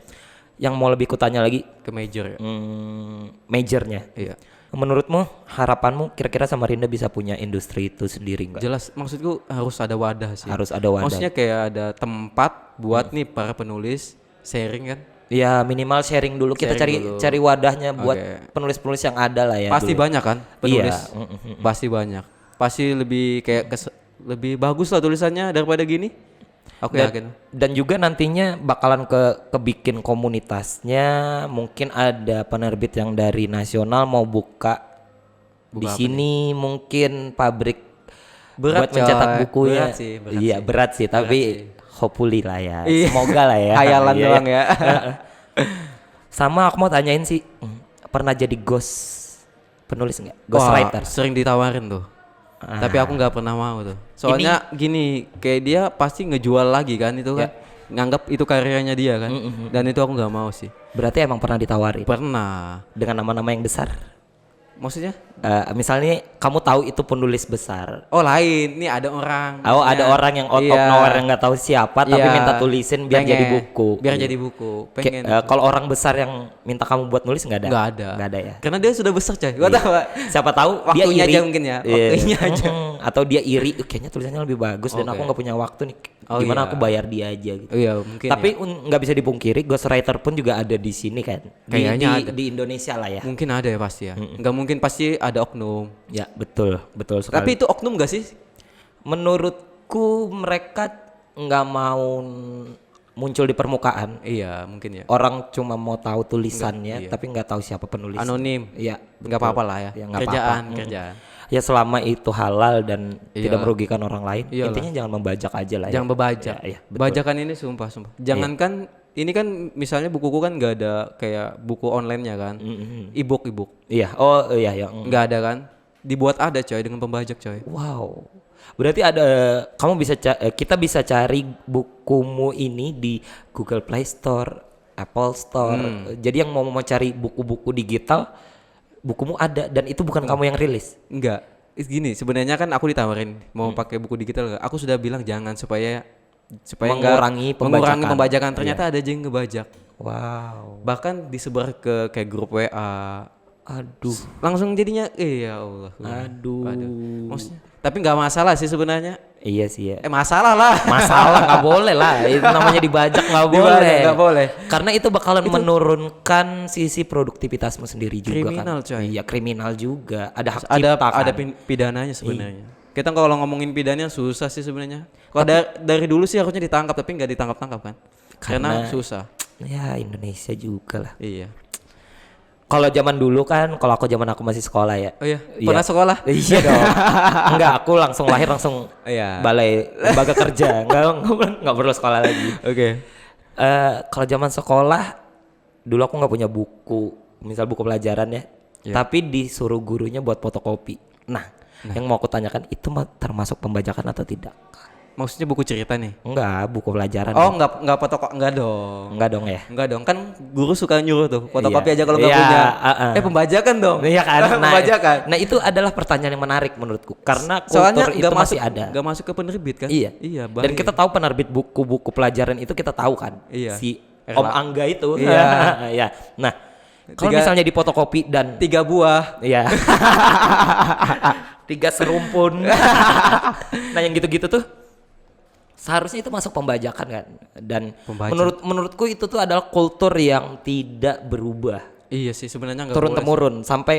Yang mau lebih kutanya lagi, ke major ya. majornya. Iya. Menurutmu, harapanmu kira-kira Samarinda bisa punya industri itu sendiri nggak? Jelas maksudku harus ada wadah sih. Harus ada wadah. Maksudnya kayak ada tempat buat nih para penulis sharing kan. Ya minimal sharing dulu, kita Sharing dulu. cari wadahnya buat Oke. penulis-penulis yang ada lah ya. Pasti dulu. banyak kan penulis. Iya. Pasti banyak. Pasti lebih kayak lebih bagus lah tulisannya daripada gini. Aku yakin. Dan juga nantinya bakalan kebikin komunitasnya, mungkin ada penerbit yang dari nasional mau buka di apa sini mungkin pabrik Berat, buat mencetak coy. bukunya. Berat sih, Iya berat sih, tapi hopefully lah ya. Iya. Semoga lah ya. Hayalan Iya, doang iya. ya. Sama aku mau tanyain sih, pernah jadi ghost penulis nggak? Ghost Wah, writer? sering ditawarin tuh. Tapi aku nggak pernah mau tuh. Soalnya gini, kayak dia pasti ngejual lagi kan itu kan. Nganggap itu karyanya dia kan. Dan itu aku nggak mau sih. Berarti emang pernah ditawari Pernah. dengan nama-nama yang besar? Maksudnya? Misalnya kamu tahu itu penulis besar. Oh lain, nih ada orang. Oh ada orang yang out of Iya. nowhere yang nggak tahu siapa tapi Iya. minta tulisin biar Pengen. jadi buku. Biar Iya. jadi buku. Kayak, Pengen. kalau orang besar yang minta kamu buat nulis nggak ada? Nggak ada. Nggak ada ya. Karena dia sudah besar coy. Gua tahu. Pak. Siapa tahu dia Waktunya iri. aja mungkin ya, Iya. waktunya aja. Atau dia iri, kayaknya tulisannya lebih bagus dan Oke. aku nggak punya waktu nih. Oh, Gimana iya. aku bayar dia aja gitu. Oh iya mungkin. Tapi ya. nggak bisa dipungkiri, ghostwriter pun juga ada di sini kan. Kayaknya di, ada. di Indonesia lah ya. Mungkin ada ya pasti ya. Nggak mungkin pasti ada oknum. Ya betul sekali. Tapi itu oknum gak sih? Menurutku mereka nggak mau muncul di permukaan. Iya mungkin ya. Orang cuma mau tahu tulisannya, iya. tapi nggak tahu siapa penulis. Anonim. Iya, Nggak apa-apa lah ya. Ya, nggak kerjaan, apa-apa. kerjaan. Ya selama itu halal dan Iya. tidak merugikan orang lain, Iyalah. intinya jangan membajak aja lah. Jangan ya. bebajak. Ya, betul. Bajakan ini sumpah. Jangankan ini kan misalnya bukuku kan nggak ada kayak buku online-nya kan. E-book. Iya, oh iya ya. Nggak ada kan? Dibuat ada coy dengan pembajak coy. Wow. Berarti ada kamu bisa kita bisa cari bukumu ini di Google Play Store, Apple Store. Jadi yang mau cari buku-buku digital, bukumu ada dan itu bukan kamu yang rilis. Enggak. Gini, sebenarnya kan aku ditawarin mau pakai buku digital nggak? Aku sudah bilang jangan supaya Mengurangi nggak mengurangi pembajakan. pembajakan. Ternyata ada aja yang ngebajak. Wow. Bahkan disebar ke kayak grup WA. Aduh. Langsung jadinya ya Allah. Aduh. Maksudnya tapi nggak masalah sih sebenarnya. Iya sih ya. Masalah lah. Masalah nggak boleh lah. Itu namanya dibajak nggak boleh. Nggak boleh. Karena itu bakalan menurunkan sisi produktivitasmu sendiri juga Kriminal, kan. coy. Iya kriminal juga. Ada hak Ada cipta kan. ada pidananya sebenarnya. Kita kalau ngomongin pidana susah sih sebenarnya. Kalau dari dulu sih harusnya ditangkap tapi nggak ditangkap kan. Karena susah. Ya Indonesia juga lah. Iya. Kalau zaman dulu kan, kalau aku masih sekolah ya. Oh iya. Pernah sekolah? Iya dong. Enggak, aku langsung lahir langsung Iya. balai lembaga kerja. Enggak perlu sekolah lagi. Oke. Kalau zaman sekolah dulu aku nggak punya buku, misal buku pelajaran ya. Tapi disuruh gurunya buat fotokopi. Nah, yang mau aku tanyakan itu termasuk pembajakan atau tidak? Maksudnya buku cerita nih? Enggak, buku pelajaran. Oh, enggak fotokop, enggak dong. Enggak dong ya. Enggak dong, kan guru suka nyuruh tuh fotokopi Iya. aja kalau nggak Iya, punya. Pembajakan dong. Iya kan. Pembajakan. Nah, itu adalah pertanyaan yang menarik menurutku karena Soalnya kultur itu nggak masih masuk, ada. nggak masuk ke penerbit kan? Iya. Iya. Dan Bahaya. kita tahu penerbit buku-buku pelajaran itu kita tahu kan. Iya. Si Erla. Om Angga itu. Iya. Iya. Nah, kalau Tiga- misalnya di fotokopi dan 3 buah. iya. 3 serumpun. Nah, yang gitu-gitu tuh seharusnya itu masuk pembajakan kan. Dan Pembajak. menurutku itu tuh adalah kultur yang tidak berubah. Iya sih sebenarnya nggak Turun boleh temurun sampai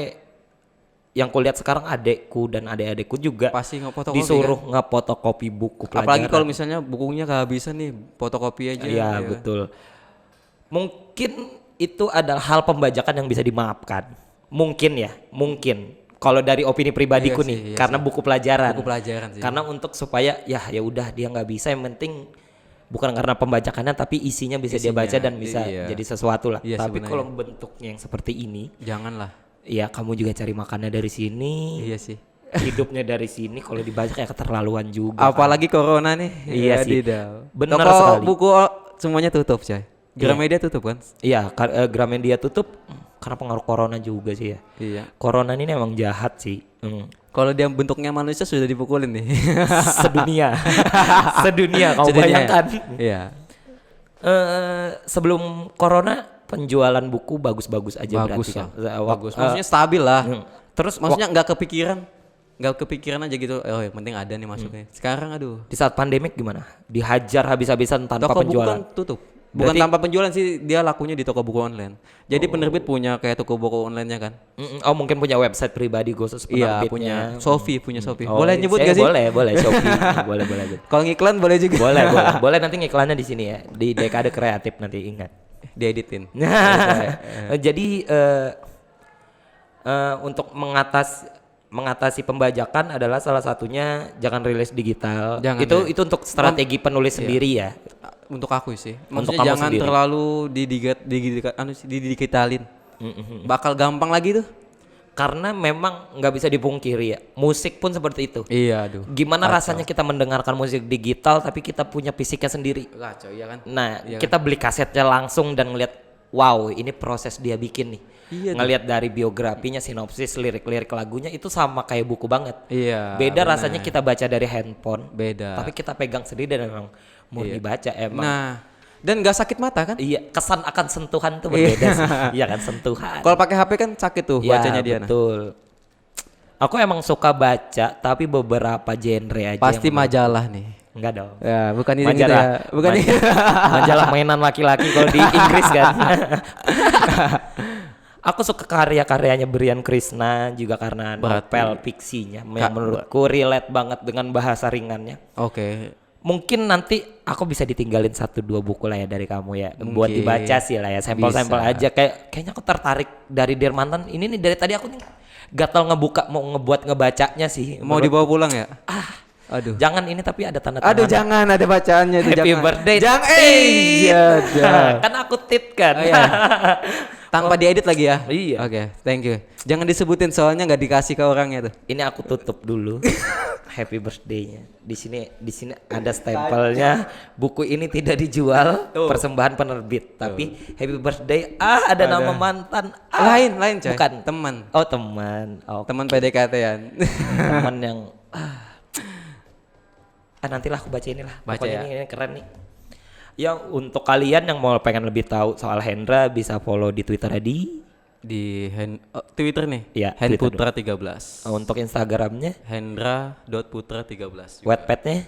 yang kulihat sekarang adekku dan adik-adikku juga sih. Pasti ngefotokopi. disuruh Kan? ngefotokopi buku pelajaran. Apalagi kalau misalnya bukunya kehabisan nih, fotokopi aja. Iya, betul. Mungkin itu adalah hal pembajakan yang bisa dimaafkan. Mungkin ya, mungkin. Kalau dari opini pribadiku Iya nih, sih, iya karena sih. buku pelajaran. Buku pelajaran sih. Karena untuk supaya ya udah dia nggak bisa, yang penting bukan karena pembajakannya tapi isinya bisa dia baca dan bisa iya. jadi sesuatu lah. Iya, Tapi sebenarnya. kalau bentuknya yang seperti ini, Janganlah. ya kamu juga cari makannya dari sini. Iya sih. Hidupnya dari sini, kalau dibaca kayak keterlaluan juga. Apalagi corona nih. Iya sih. Wadidaw. Benar Toko sekali. buku semuanya tutup, coy. Gramedia tutup kan? Iya, Gramedia tutup karena pengaruh corona juga sih ya. Iya. Corona ini emang jahat sih. Kalau dia bentuknya manusia sudah dipukulin nih. Sedunia. Sedunia kamu Sedunia. bayangkan. Iya. Sebelum corona penjualan buku bagus-bagus aja Bagus berarti kan. lah. Bagus. Maksudnya stabil lah. Terus Maksudnya nggak kepikiran aja gitu. Oh, yang penting ada nih masuknya. Sekarang aduh. di saat pandemik gimana? Dihajar habis-habisan tanpa Toko buku penjualan. kan tutup. Bukan Berarti- tanpa penjualan sih, dia lakunya di toko buku online. Jadi penerbit punya kayak toko buku online-nya kan? Oh, mungkin punya website pribadi khusus Iya, penerbitnya. punya Shopee. Oh, Boleh nyebut saya gak sih? Boleh Shopee. boleh. Kalau ngiklan boleh juga. Boleh nanti iklannya di sini ya. Di Dekade Kreatif nanti ingat. Dieditin. Jadi untuk mengatasi pembajakan adalah salah satunya jangan rilis digital. Jangan, itu untuk strategi penulis sendiri ya. Untuk aku sih. Untuk Maksudnya kamu jangan sendiri. terlalu didigitalin. Bakal gampang lagi tuh. Karena memang nggak bisa dipungkiri ya. Musik pun seperti itu. Iya, aduh. Gimana rasanya kita mendengarkan musik digital tapi kita punya fisiknya sendiri. Kacau ya kan? Nah, Iya kita beli kasetnya langsung dan ngeliat, wow, ini proses dia bikin nih. Iya, Ngeliat dari biografinya, sinopsis, lirik-lirik lagunya itu sama kayak buku banget. Iya. Beda benar. rasanya kita baca dari handphone. Beda. Tapi kita pegang sendiri dan memang mau dibaca emang. Nah, dan nggak sakit mata kan? Iya, kesan akan sentuhan tuh berbeda sih. Iya kan, sentuhan. Kalau pakai HP kan sakit tuh Iya, bacanya dia. Nah. betul. Aku emang suka baca, tapi beberapa genre aja. Pasti yang majalah nih. enggak dong. Ya, bukan ini gitu Majalah, ya. Bukan ini. majalah mainan laki-laki kalau di Inggris kan. Aku suka karya-karyanya Brian Krishna juga karena novel fiksinya yang menurutku relate banget dengan bahasa ringannya. Oke. Mungkin nanti aku bisa ditinggalin 1-2 buku lah ya dari kamu ya. Buat Mungkin. dibaca sih lah ya, sampel-sampel Bisa. aja. Kayaknya aku tertarik dari Dermantan. Ini nih dari tadi aku nih gatal ngebuka mau ngebacanya sih. Mau dibawa pulang ya? Aduh. Jangan ini tapi ada tanda tangan. Aduh, jangan ada bacaannya itu. Happy jangan. birthday. Jangan. Tit. Iya, jangan. Kan aku tit kan. Oh, iya. Tanpa diedit lagi ya? Iya. Oke, thank you. Jangan disebutin soalnya nggak dikasih ke orangnya tuh. Ini aku tutup dulu. Happy birthday-nya. Di sini ada stempelnya. Buku ini tidak dijual, persembahan penerbit. Tapi happy birthday. Ada nama mantan. Lain coy. Bukan Teman. Oh, teman. Oh, Teman PDKT-an. teman yang nantilah aku baca inilah. Baca Pokoknya ya. ini keren nih. Ya untuk kalian yang mau pengen lebih tahu soal Hendra bisa follow di Twitter di Di Twitter nih. Iya, Hendputra 13. untuk Instagramnya, Hendra.putra13. Wattpad-nya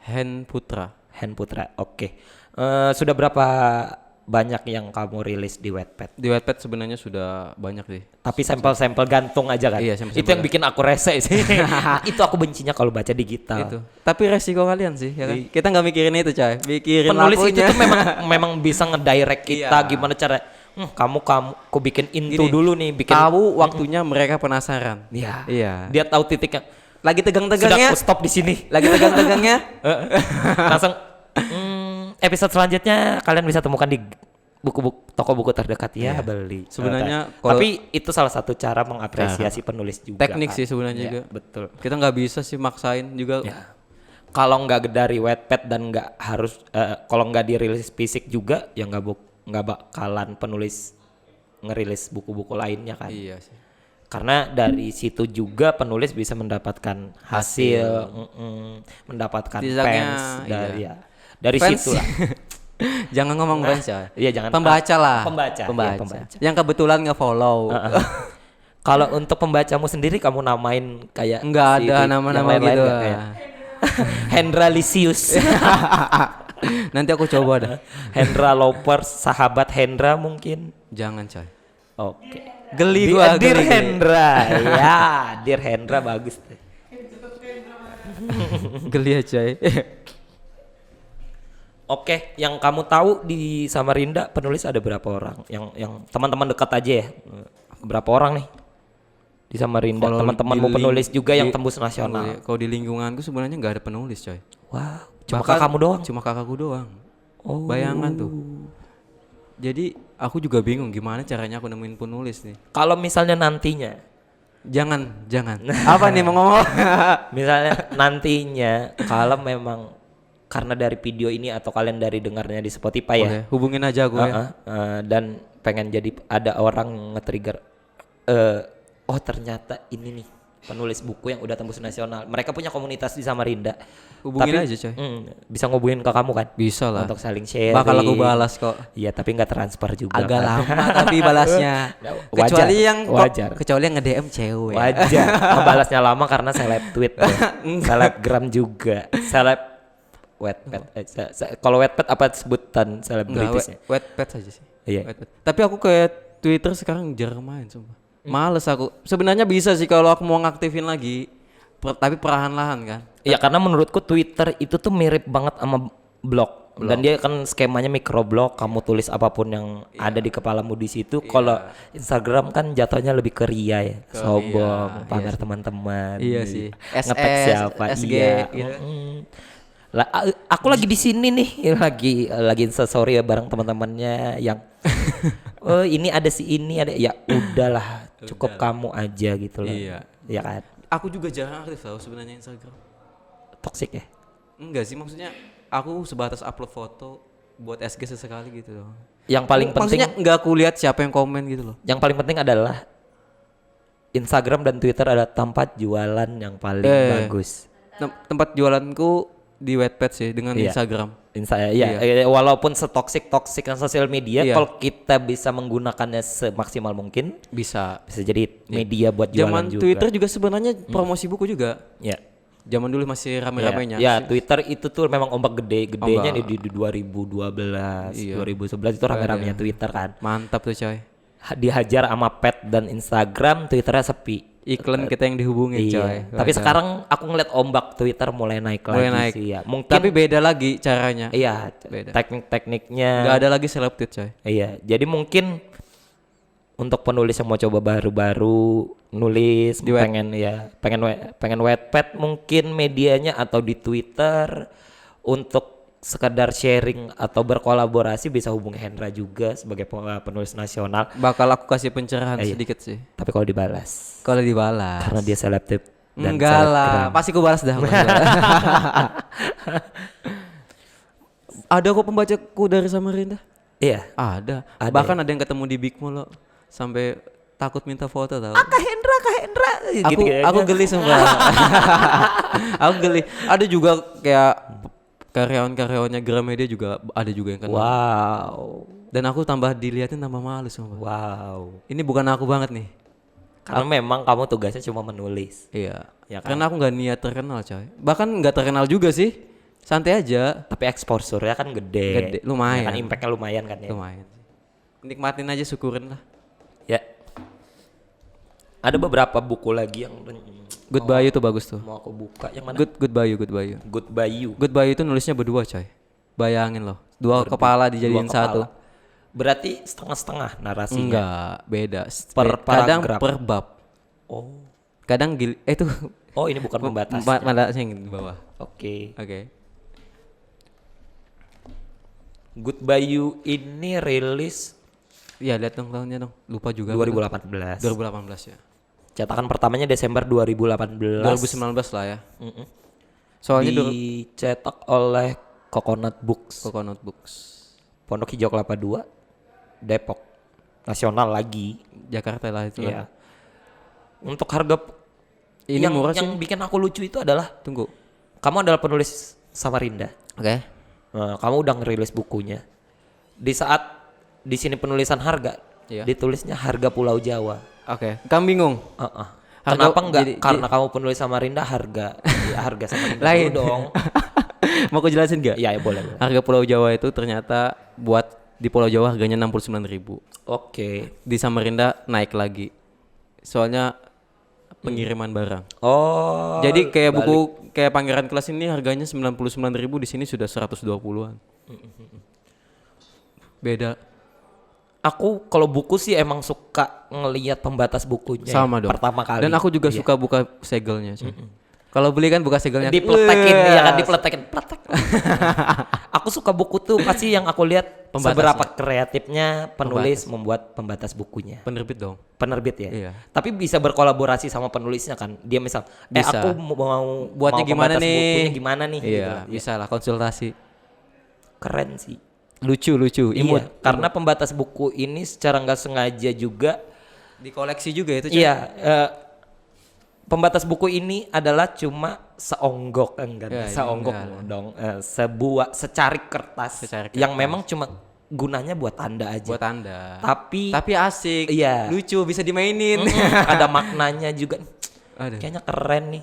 Hendputra. Handputra. Oke. Sudah berapa banyak yang kamu rilis di Wattpad? Di Wattpad sebenarnya sudah banyak sih. Tapi sampel-sampel gantung aja kan? Iya, sampel-sampel Itu yang bikin aku rese sih. Itu aku bencinya kalau baca digital. Itu. Tapi resiko kalian sih, ya kan? Kita nggak mikirin itu, coy. Mikirin Penulis itu lakunya. tuh memang bisa ngedirect kita Iya. gimana cara kamu aku bikin into Gini, dulu nih, bikin tahu waktunya mereka penasaran. Iya. Iya. Dia tahu titiknya. Lagi Sudah tegang-tegangnya. aku stop di sini. Lagi tegang-tegangnya. Langsung episode selanjutnya kalian bisa temukan di toko buku terdekat ya, beli. Sebenarnya kalau- tapi itu salah satu cara mengapresiasi penulis juga. Teknik kan. sih sebenarnya Iya, juga. betul. Kita nggak bisa sih maksain juga. Ya. kalau nggak dari Wattpad dan nggak harus kalau nggak dirilis fisik juga ya nggak bakalan penulis ngerilis buku-buku lainnya kan. Iya sih. Karena dari situ juga penulis bisa mendapatkan hasil, mendapatkan Setidaknya, fans dari iya. dari Fans. situ lah. Jangan ngomong fans ya. Iya, jangan Pembaca lah. Pembaca. Iya, pembaca. Yang kebetulan nge-follow. Kalau untuk pembacamu sendiri kamu namain kayak Enggak si ada yang nama-nama lain-lain gitu. nggak kayak Hendra Lisius, Nanti aku coba dah. Hendra Lopers, sahabat Hendra mungkin. Jangan coy. Oke. Geli gua. Dear geli. Hendra, ya, Dear Hendra bagus tuh. Geli ya coy. Oke, yang kamu tahu di Samarinda penulis ada berapa orang? Yang teman-teman dekat aja ya. Berapa orang nih di Samarinda? Kalau Teman-temanmu di penulis juga yang di- tembus nasional. Kalau di lingkunganku sebenarnya nggak ada penulis coy. Wah, cuma Bahkan kakakmu doang. Cuma kakakku doang. Oh. Bayangan tuh. Jadi aku juga bingung gimana caranya aku nemuin penulis nih. Kalau misalnya nantinya, Jangan. Apa nih mau ngomong? misalnya nantinya kalau memang karena dari video ini atau kalian dari dengarnya di Spotify ya, Oke, hubungin aja aku ya. dan pengen jadi ada orang nge-trigger, oh ternyata ini nih penulis buku yang udah tembus nasional. Mereka punya komunitas di Samarinda. Hubungin aja coy. Bisa ngubungin ke kamu kan? Bisa lah. Untuk saling sharing. Bakal aku balas kok. Iya, tapi nggak transfer juga. Agak kan? lama tapi balasnya. Wajar, Kecuali wajar. yang nge-DM cewek. Wajar. Balasnya lama karena seleb tweet, ya. Selebgram juga. Wattpad. Kalau Wattpad apa sebutan selebritisnya? Wattpad saja sih. Iya. Wattpad. Tapi aku kayak Twitter sekarang jarang main sumpah. Males aku. Sebenarnya bisa sih kalau aku mau ngaktifin lagi. Tapi perlahan-lahan kan. Iya, karena menurutku Twitter itu tuh mirip banget sama blog. Dan dia kan skemanya microblog, kamu tulis apapun yang ada di kepalamu di situ. Kalau Instagram kan jatuhnya lebih ke ria ya, sombong, pamer teman-teman. Iya sih. Ngetek siapa? SG Iya. gitu. Lah, aku lagi di sini nih, lagi instastory ya bareng teman-temannya yang oh ini ada si ini ada, ya udahlah cukup kamu aja gitu loh. Iya. Ya kan, Aku juga jarang aktif tau sebenarnya Instagram. toxic ya. Enggak sih, maksudnya aku sebatas upload foto buat SG sesekali gitu loh. Yang paling penting, Maksudnya enggak aku lihat siapa yang komen gitu loh. yang paling penting adalah Instagram dan Twitter ada tempat jualan yang paling bagus. Tempat jualanku di Wattpad sih dengan Iya. Instagram. Walaupun setoksik yang sosial media, Iya. kalau kita bisa menggunakannya semaksimal mungkin, Bisa. bisa jadi media buat jualan Zaman juga. Twitter juga sebenarnya promosi buku juga. Ya. Zaman dulu masih rame-ramenya. Ya, Twitter itu tuh memang ombak gedenya Ombak. di 2012, Iya. 2011 itu rame-ramenya Twitter kan. Mantap tuh coy. Dihajar sama Pet dan Instagram, Twitternya sepi. Iklan kita yang dihubungin coy. Iya. Tapi sekarang aku ngeliat ombak Twitter mulai naik mulai lagi naik. sih ya. Mungkin Tapi beda lagi caranya. iya, Beda. teknik-tekniknya. Nggak ada lagi seleb tweet coy. Iya, jadi mungkin untuk penulis yang mau coba baru-baru nulis, pengen Wattpad mungkin medianya atau di Twitter untuk sekedar sharing atau berkolaborasi bisa hubungi Hendra juga sebagai penulis nasional. Bakal aku kasih pencerahan sedikit sih. Tapi kalau dibalas, Kalau dibalas. karena dia selebtif dan Enggak lah, selebgram. pasti aku balas dah. Ada kok pembacaku dari Samarinda. Iya. Ada. Ada Bahkan ada yang ketemu di Big Mall loh. Sampai takut minta foto tau. Kak Hendra. Aku geli sumpah. Aku geli. Ada juga kayak karyawan-karyawannya Gramedia juga ada juga yang kenal. Wow. Dan aku tambah dilihatin tambah malu sumpah. Wow. Ini bukan aku banget nih. Karena memang kamu tugasnya cuma menulis. Iya. Ya kan? Karena aku nggak niat terkenal coy. Bahkan nggak terkenal juga sih. Santai aja. Tapi exposure-nya kan gede. Gede, lumayan. Ya kan impactnya lumayan kan ya. Lumayan. Nikmatin aja, syukurin lah. Ya. Ada beberapa buku lagi yang Goodbye itu bagus tuh. mau aku buka. Yang mana? Goodbye. Good by You. Goodbye itu nulisnya berdua coy. Bayangin loh. Dua kepala dijadiin Dua satu. kepala. Berarti setengah-setengah narasinya. Enggak, beda. Per Kadang paragraf. per bab. Oh. Kadang itu Oh, ini bukan pembatas. pembatasnya yang di bawah. Oke. Oke. Good by You ini rilis Iya, lihat dong tahunnya dong. Lupa juga. 2018. 2018 ya. Cetakan pertamanya Desember 2018. 2019 lah ya. Soalnya dicetak oleh Coconut Books, Coconut Books. Pondok Hijau Kelapa 2, Depok. Nasional lagi. Jakarta lah itu. Iya. Untuk harga Ini yang murah yang sih. bikin aku lucu itu adalah Tunggu. kamu adalah penulis Samarinda. Oke. Nah, kamu udah ngerilis bukunya. Di saat di sini penulisan harga, Iya. ditulisnya harga Pulau Jawa. Oke. Kamu bingung? Harga- Kenapa enggak? jadi- Karena kamu penulis Samarinda harga ya, harga Samarinda Lain dulu dong. Mau aku jelasin gak? Iya, ya, boleh. Harga Pulau Jawa itu ternyata buat di Pulau Jawa harganya 69.000. Oke. Di Samarinda naik lagi. Soalnya pengiriman barang. Oh. Jadi kayak buku kayak Pangeran Kelas ini harganya 99.000, di sini sudah 120-an. Beda. Aku kalau buku sih emang suka ngelihat pembatas bukunya. Sama dong. Pertama kali. Dan aku juga Iya. suka buka segelnya. Coy. Kalau beli kan buka segelnya. Dipletekin Wah. ya kan, dipletekin. Pletek. Aku suka buku tuh pasti yang aku lihat Pembatasnya. seberapa kreatifnya penulis membuat pembatas bukunya. Penerbit dong. Penerbit ya. Iya. Tapi bisa berkolaborasi sama penulisnya kan. Dia misal, Bisa. aku mau Buatnya mau gimana pembatas nih? bukunya gimana nih? Iya, gitu. bisa lah konsultasi. Keren sih. Lucu, imut. Iya, karena pembatas buku ini secara nggak sengaja juga. Di koleksi juga itu. Coy. Iya. Pembatas buku ini adalah cuma seonggok enggak Ya, seonggok enggak. dong, sebuah secarik kertas Secarik yang kertas. memang cuma gunanya buat tanda aja. Buat Anda. Tapi asik. Iya. Lucu, bisa dimainin. ada maknanya juga. Aduh. Kayaknya keren nih.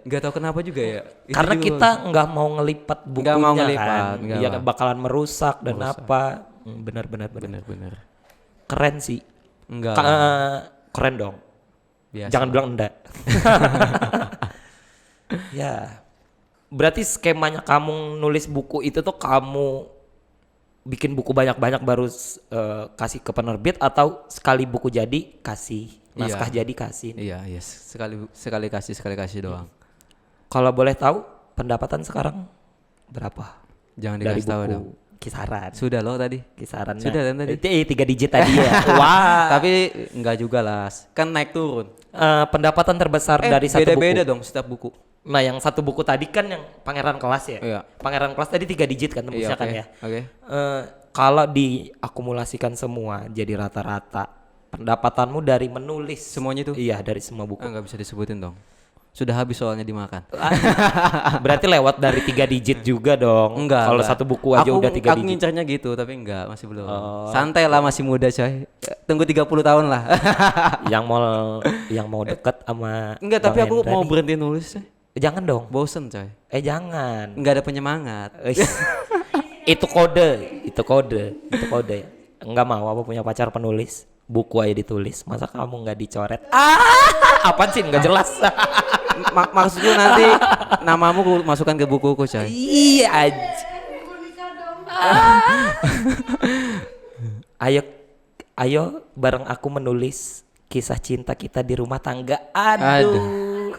Gak tahu kenapa juga ya. Itu Karena juga kita nggak mau ngelipat bukunya Nggak mau ngelipat, kan. nggak Iya lah. bakalan merusak dan apa. Benar. bener. Keren sih. Enggak. Keren dong. Biasa. Jangan bilang enggak. Ya. Berarti skemanya kamu nulis buku itu tuh kamu bikin buku banyak-banyak baru kasih ke penerbit, atau sekali buku jadi kasih naskah jadi kasih. Iya, yes. Sekali kasih doang. Kalau boleh tahu pendapatan sekarang berapa? Jangan Dari dikasih tahu buku dong. kisaran. Sudah loh tadi. Kisaran. Sudah kan tadi. 3 digit tadi ya. Wah. Tapi enggak juga lah. Kan naik turun. Pendapatan terbesar dari satu beda-beda buku. dong setiap buku. Nah, yang satu buku tadi kan yang Pangeran Kelas ya. Iya. Pangeran Kelas tadi 3 digit kan tembusnya Iya, kan oke. ya. Oke. Kalau diakumulasikan semua jadi rata-rata pendapatanmu dari menulis Semuanya itu? Iya, dari semua buku. Enggak bisa disebutin dong. Sudah habis soalnya dimakan. Berarti lewat dari 3 digit juga dong. Enggak. Kalau enggak. satu buku aja udah 3 Aku digit. ngincarnya gitu, tapi enggak, masih belum. Santai lah, masih muda coy. Tunggu 30 tahun lah. yang mau deket sama Enggak, tapi Bang aku Hendra mau nih. berhenti nulis coy. Jangan dong. Bosen coy. Jangan. Enggak ada penyemangat. Itu kode ya. Enggak mau apa punya pacar penulis, buku aja ditulis. Masa kamu nggak dicoret? Apaan sih nggak jelas. Maksudku nanti namamu ku masukkan ke bukuku coy. Iya aja. Ayo bareng aku menulis kisah cinta kita di rumah tangga. Aduh.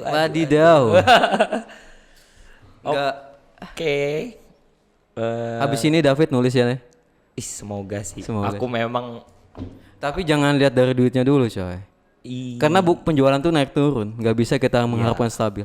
Wadidaw. Enggak. Oke. Habis ini David nulis ya nih. Semoga sih. Semoga Aku memang Tapi jangan lihat dari duitnya dulu coy. Karena penjualan tuh naik turun, nggak bisa kita mengharapkan stabil.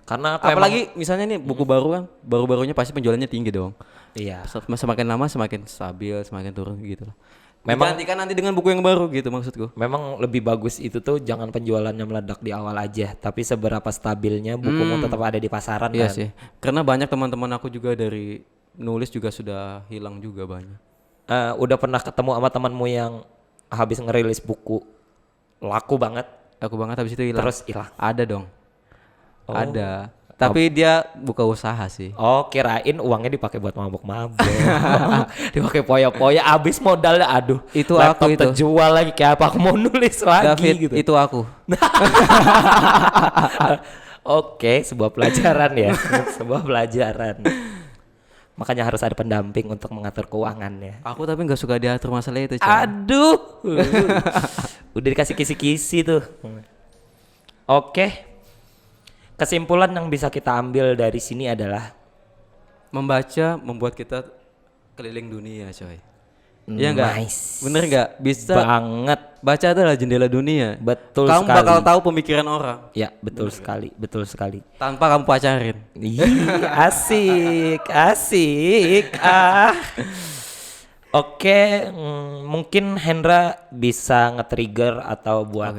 karena aku Apalagi misalnya nih buku baru kan, baru-barunya pasti penjualannya tinggi dong. iya. Semakin lama semakin stabil, semakin turun gitu loh. Memang- Digantikan nanti dengan buku yang baru gitu maksudku. Memang lebih bagus itu tuh jangan penjualannya meledak di awal aja, tapi seberapa stabilnya bukumu tetap ada di pasaran Iya kan. sih. Karena banyak teman-teman aku juga dari nulis juga sudah hilang juga banyak. Udah pernah ketemu sama temanmu yang habis ngerilis buku laku banget Aku banget habis itu hilang. terus hilang? Ada dong. Ada. Tapi dia buka usaha sih. Oh, kirain uangnya dipakai buat mabok-mabok. Dipakai poya-poya, habis modalnya. Aduh, Itu laptop aku itu. terjual lagi, kayak apa aku mau nulis lagi David, gitu. itu aku. Oke, sebuah pelajaran ya. Sebuah pelajaran. Makanya harus ada pendamping untuk mengatur keuangan ya. Aku tapi nggak suka diatur masalah itu. Coy. Aduh. Udah dikasih kisi-kisi tuh. Oke. Kesimpulan yang bisa kita ambil dari sini adalah Membaca membuat kita keliling dunia, coy. Iya enggak? Nice. Bener enggak? Bisa Banget. baca adalah jendela dunia. Betul Kamu sekali. bakal tahu pemikiran orang Ya, betul sekali. Betul sekali. tanpa kamu pacarin. Ih, asik, asik. Ah. Oke, mungkin Hendra bisa nge-trigger atau buat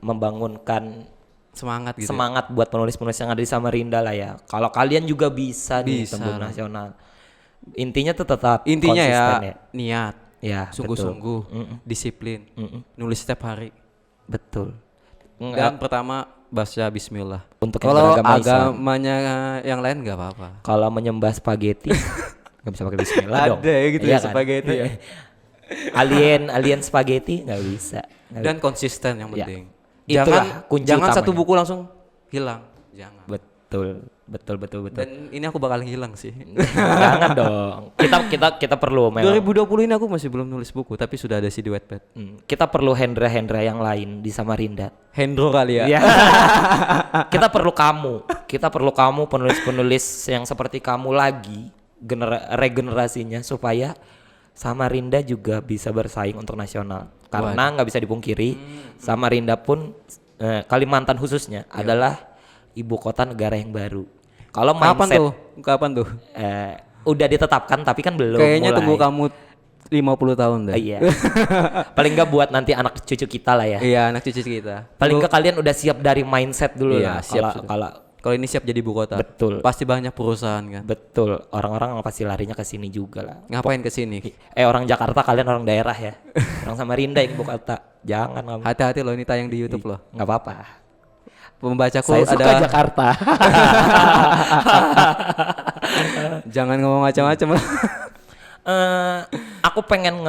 membangunkan Semangat gitu. semangat buat penulis-penulis yang ada di Samarinda lah ya. Kalau kalian juga bisa nih Bisa tembus lah. nasional. Intinya tuh tetap Intinya ya, konsisten niat, Ya, sungguh-sungguh, disiplin, nulis setiap hari. betul. Dan pertama baca bismillah. Untuk yang Kalau beragama Islam. agamanya yang lain nggak apa-apa. Kalau menyembah spaghetti nggak bisa pakai bismillah dong. Ada ya gitu Iya ya, spaghetti ya. Alien spaghetti nggak bisa. Dan konsisten yang Ya. penting. Itulah kunci Jangan utamanya. satu buku langsung hilang. Jangan. Betul. Dan ini aku bakal hilang sih. Jangan dong. Kita perlu memang. 2020 ini aku masih belum nulis buku tapi sudah ada sih di Wattpad. Kita perlu Hendra yang lain di Samarinda. Hendro kali ya. Iya. Kita perlu kamu. Kita perlu kamu penulis-penulis yang seperti kamu lagi regenerasinya supaya Samarinda juga bisa bersaing untuk nasional. Karena nggak bisa dipungkiri Samarinda pun Kalimantan khususnya adalah ibu kota negara yang baru. Kalau mindset Kapan tuh? udah ditetapkan tapi kan belum Kayaknya mulai. tunggu kamu 50 tahun deh. Iya. Paling nggak buat nanti anak cucu kita lah ya. Iya, anak cucu kita. Paling nggak kalian udah siap dari mindset dulu Iya, lah. siap sudah. Kalau ini siap jadi ibu kota. Betul. Pasti banyak perusahaan kan. Betul, orang-orang pasti larinya ke sini juga lah. Ngapain ke sini? Orang Jakarta, kalian orang daerah ya. Orang Samarinda yang ibu kota. Jangan kamu. Hati-hati loh, ini tayang di YouTube loh. Nggak apa-apa. Pembacaku Saya suka ada Jakarta. jangan ngomong macam-macam lah. Aku pengen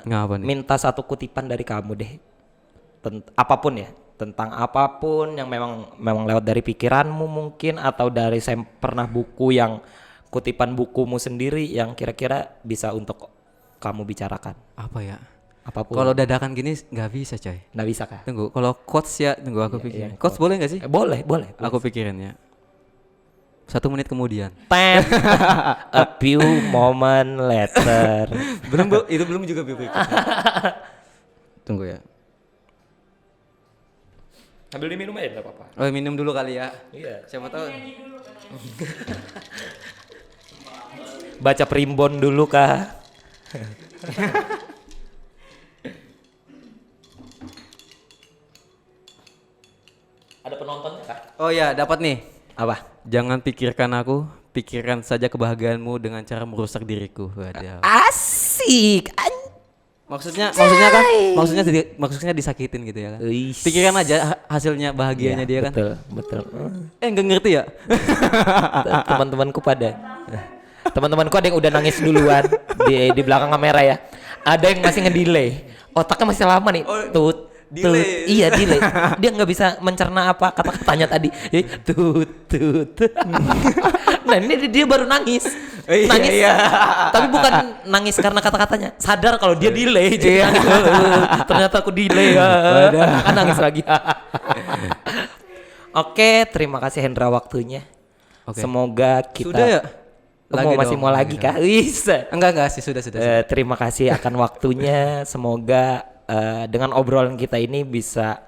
Ngapa nih? minta satu kutipan dari kamu deh. Apapun ya, tentang apapun yang memang lewat dari pikiranmu mungkin atau dari pernah buku yang kutipan bukumu sendiri yang kira-kira bisa untuk kamu bicarakan. Apa ya? Apapun. Kalau dadakan gini nggak bisa coy. Nggak bisa kah? Tunggu, kalau quotes ya, tunggu aku pikirin. iya, Quotes boleh nggak sih? Boleh. Aku pikirin ya. 1 menit kemudian. A few moment later. Belum Bu, itu belum juga pikir. Tunggu ya. Ambil diminum aja nggak apa-apa. Oh, minum dulu kali ya. Iya. Siapa tahu. Baca primbon dulu kah? Ada penontonnya kah? Oh ya, dapat nih. Apa? Jangan pikirkan aku, pikirkan saja kebahagiaanmu dengan cara merusak diriku. Waduh. Asik. Maksudnya maksudnya disakitin gitu ya kan. Uish. Pikirkan aja hasilnya bahagianya dia kan. Betul. Enggak ngerti ya? Teman-temanku teman-temanku ada yang udah nangis duluan di belakang kamera ya. Ada yang masih ngedelay. Otaknya masih lama nih. Tut. Iya delay. Dia nggak bisa mencerna apa kata-katanya tadi. Tut. Nah ini dia baru nangis. Nangis. Iya. Tapi bukan nangis karena kata-katanya. Sadar kalau dia delay. Jadi nangis. Ternyata aku delay. Kan nangis lagi. Oke, terima kasih Hendra waktunya. Oke. Semoga kita Sudah ya? masih mau lagi kah? Bisa. Enggak sih, sudah. Terima kasih akan waktunya. Semoga dengan obrolan kita ini bisa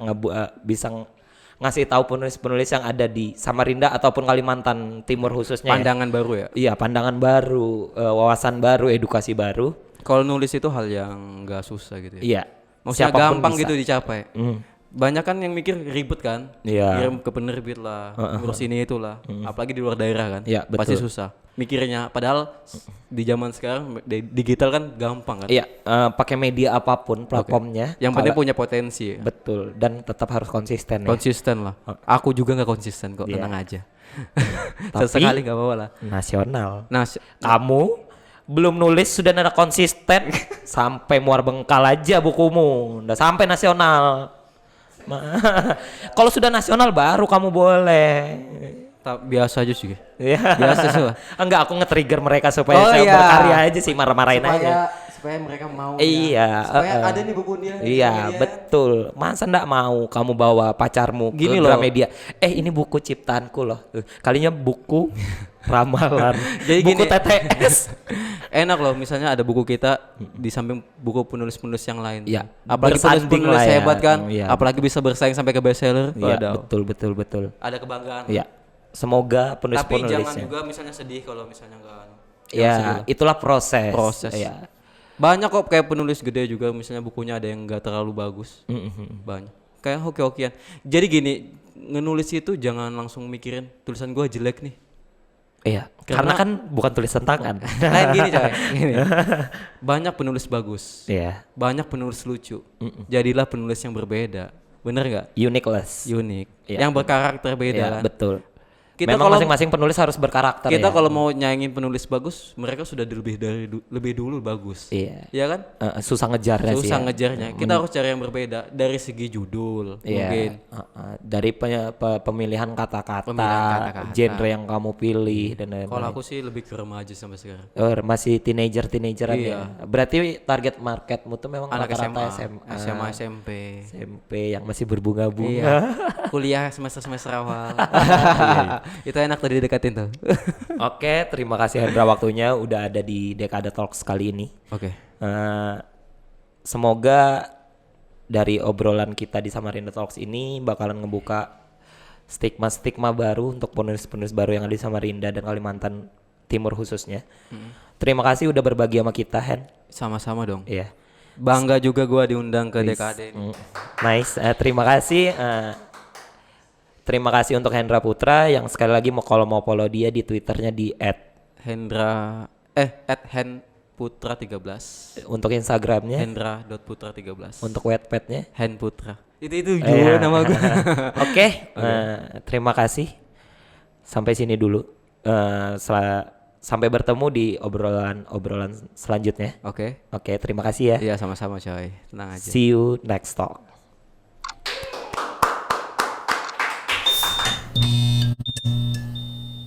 ngasih tahu penulis-penulis yang ada di Samarinda ataupun Kalimantan Timur khususnya. Pandangan baru ya. Iya, pandangan baru, wawasan baru, edukasi baru. Kalau nulis itu hal yang nggak susah gitu ya. Iya. Maksudnya Siapapun gampang bisa. gitu dicapai. Banyak kan yang mikir ribet kan. Iya. Kirim ke penerbit lah, ngurus ini itulah. Apalagi di luar daerah kan. Iya, betul. Pasti susah mikirnya. Padahal di zaman sekarang digital kan gampang kan. Iya, pakai media apapun platformnya. Yang penting punya potensi ya. Betul, dan tetap harus konsisten ya. Konsisten lah. Aku juga nggak konsisten kok, Iya. tenang aja. Tapi- Sesekali nggak apa-apa lah. Nasional. Nah, Kamu belum nulis sudah ada konsisten sampai muar bengkal aja bukumu, udah sampai nasional. Kalau sudah nasional baru kamu boleh. biasa aja sih. Ya. Biasa sih. Enggak, aku nge-trigger mereka supaya Oh, saya iya. berkarya aja sih, marah-marahin aja. supaya mereka mau Iya, supaya ada nih buku dia. Iya, betul. Masa ndak mau kamu bawa pacarmu Gini ke loh. Gramedia? Ini buku ciptaanku loh. Kalinya buku ramalan. Jadi buku gini. TTS. Enak loh, misalnya ada buku kita di samping buku penulis-penulis yang lain. Iya, Apalagi bersanding penulis lah ya. hebat kan. Iya. Apalagi bisa bersaing sampai ke bestseller. Iya, Waduh. betul. Ada kebanggaan. Iya. Semoga Tapi jangan penulis-penulisnya. juga misalnya sedih kalau misalnya enggak. Ya, itulah proses. Proses. Iya. Banyak kok kayak penulis gede juga misalnya bukunya ada yang enggak terlalu bagus. Banyak. Kayak hoki-hokian. Jadi gini, ngenulis itu jangan langsung mikirin tulisan gua jelek nih. Iya, karena kan bukan tulisan tangan. Lain gini coy. Gini. Banyak penulis bagus. Iya, Banyak penulis lucu. Jadilah penulis yang berbeda. Bener nggak? uniqueness. Unik. Iya. Yang berkarakter beda Iya, kan. betul. Kita Memang kalau- masing-masing penulis harus berkarakter Kita ya. kalau mau nyaingin penulis bagus, mereka sudah lebih dulu bagus. Iya. Iya kan? Susah ngejarnya sih. Susah ya. ngejarnya. Kita harus cari yang berbeda dari segi judul Iya. mungkin. Dari pemilihan kata-kata, Pemilihan kata-kata. genre yang kamu pilih dan lain-lain. Kalau aku sih lebih ke remaja sampai sekarang. Masih teenageran Iya. ya. Berarti target marketmu tuh memang Anak rata-rata SMA, SMA, SMA, SMP. SMP yang masih berbunga-bunga. Iya. Kuliah semester awal. Itu enak tuh didekatin tuh. Oke, terima kasih Hendra waktunya udah ada di Dekade Talks kali ini. Oke. Semoga dari obrolan kita di Samarinda Talks ini bakalan ngebuka stigma-stigma baru untuk penulis-penulis baru yang ada di Samarinda dan Kalimantan Timur khususnya. Terima kasih udah berbagi sama kita, Hen. Sama-sama dong. Iya. Bangga juga gua diundang ke Dekade ini. Nice. Terima kasih. Terima kasih untuk Hendra Putra yang sekali lagi kalau mau follow dia di Twitternya di @henputra13. untuk Instagramnya, Hendra.putra13. untuk Wattpadnya. Henputra. Itu Iya. juga nama gua. Oke, terima kasih. Sampai sini dulu. Sampai bertemu di obrolan selanjutnya. Oke. Oke, terima kasih ya. Iya sama-sama coy. Tenang aja. See you next talk.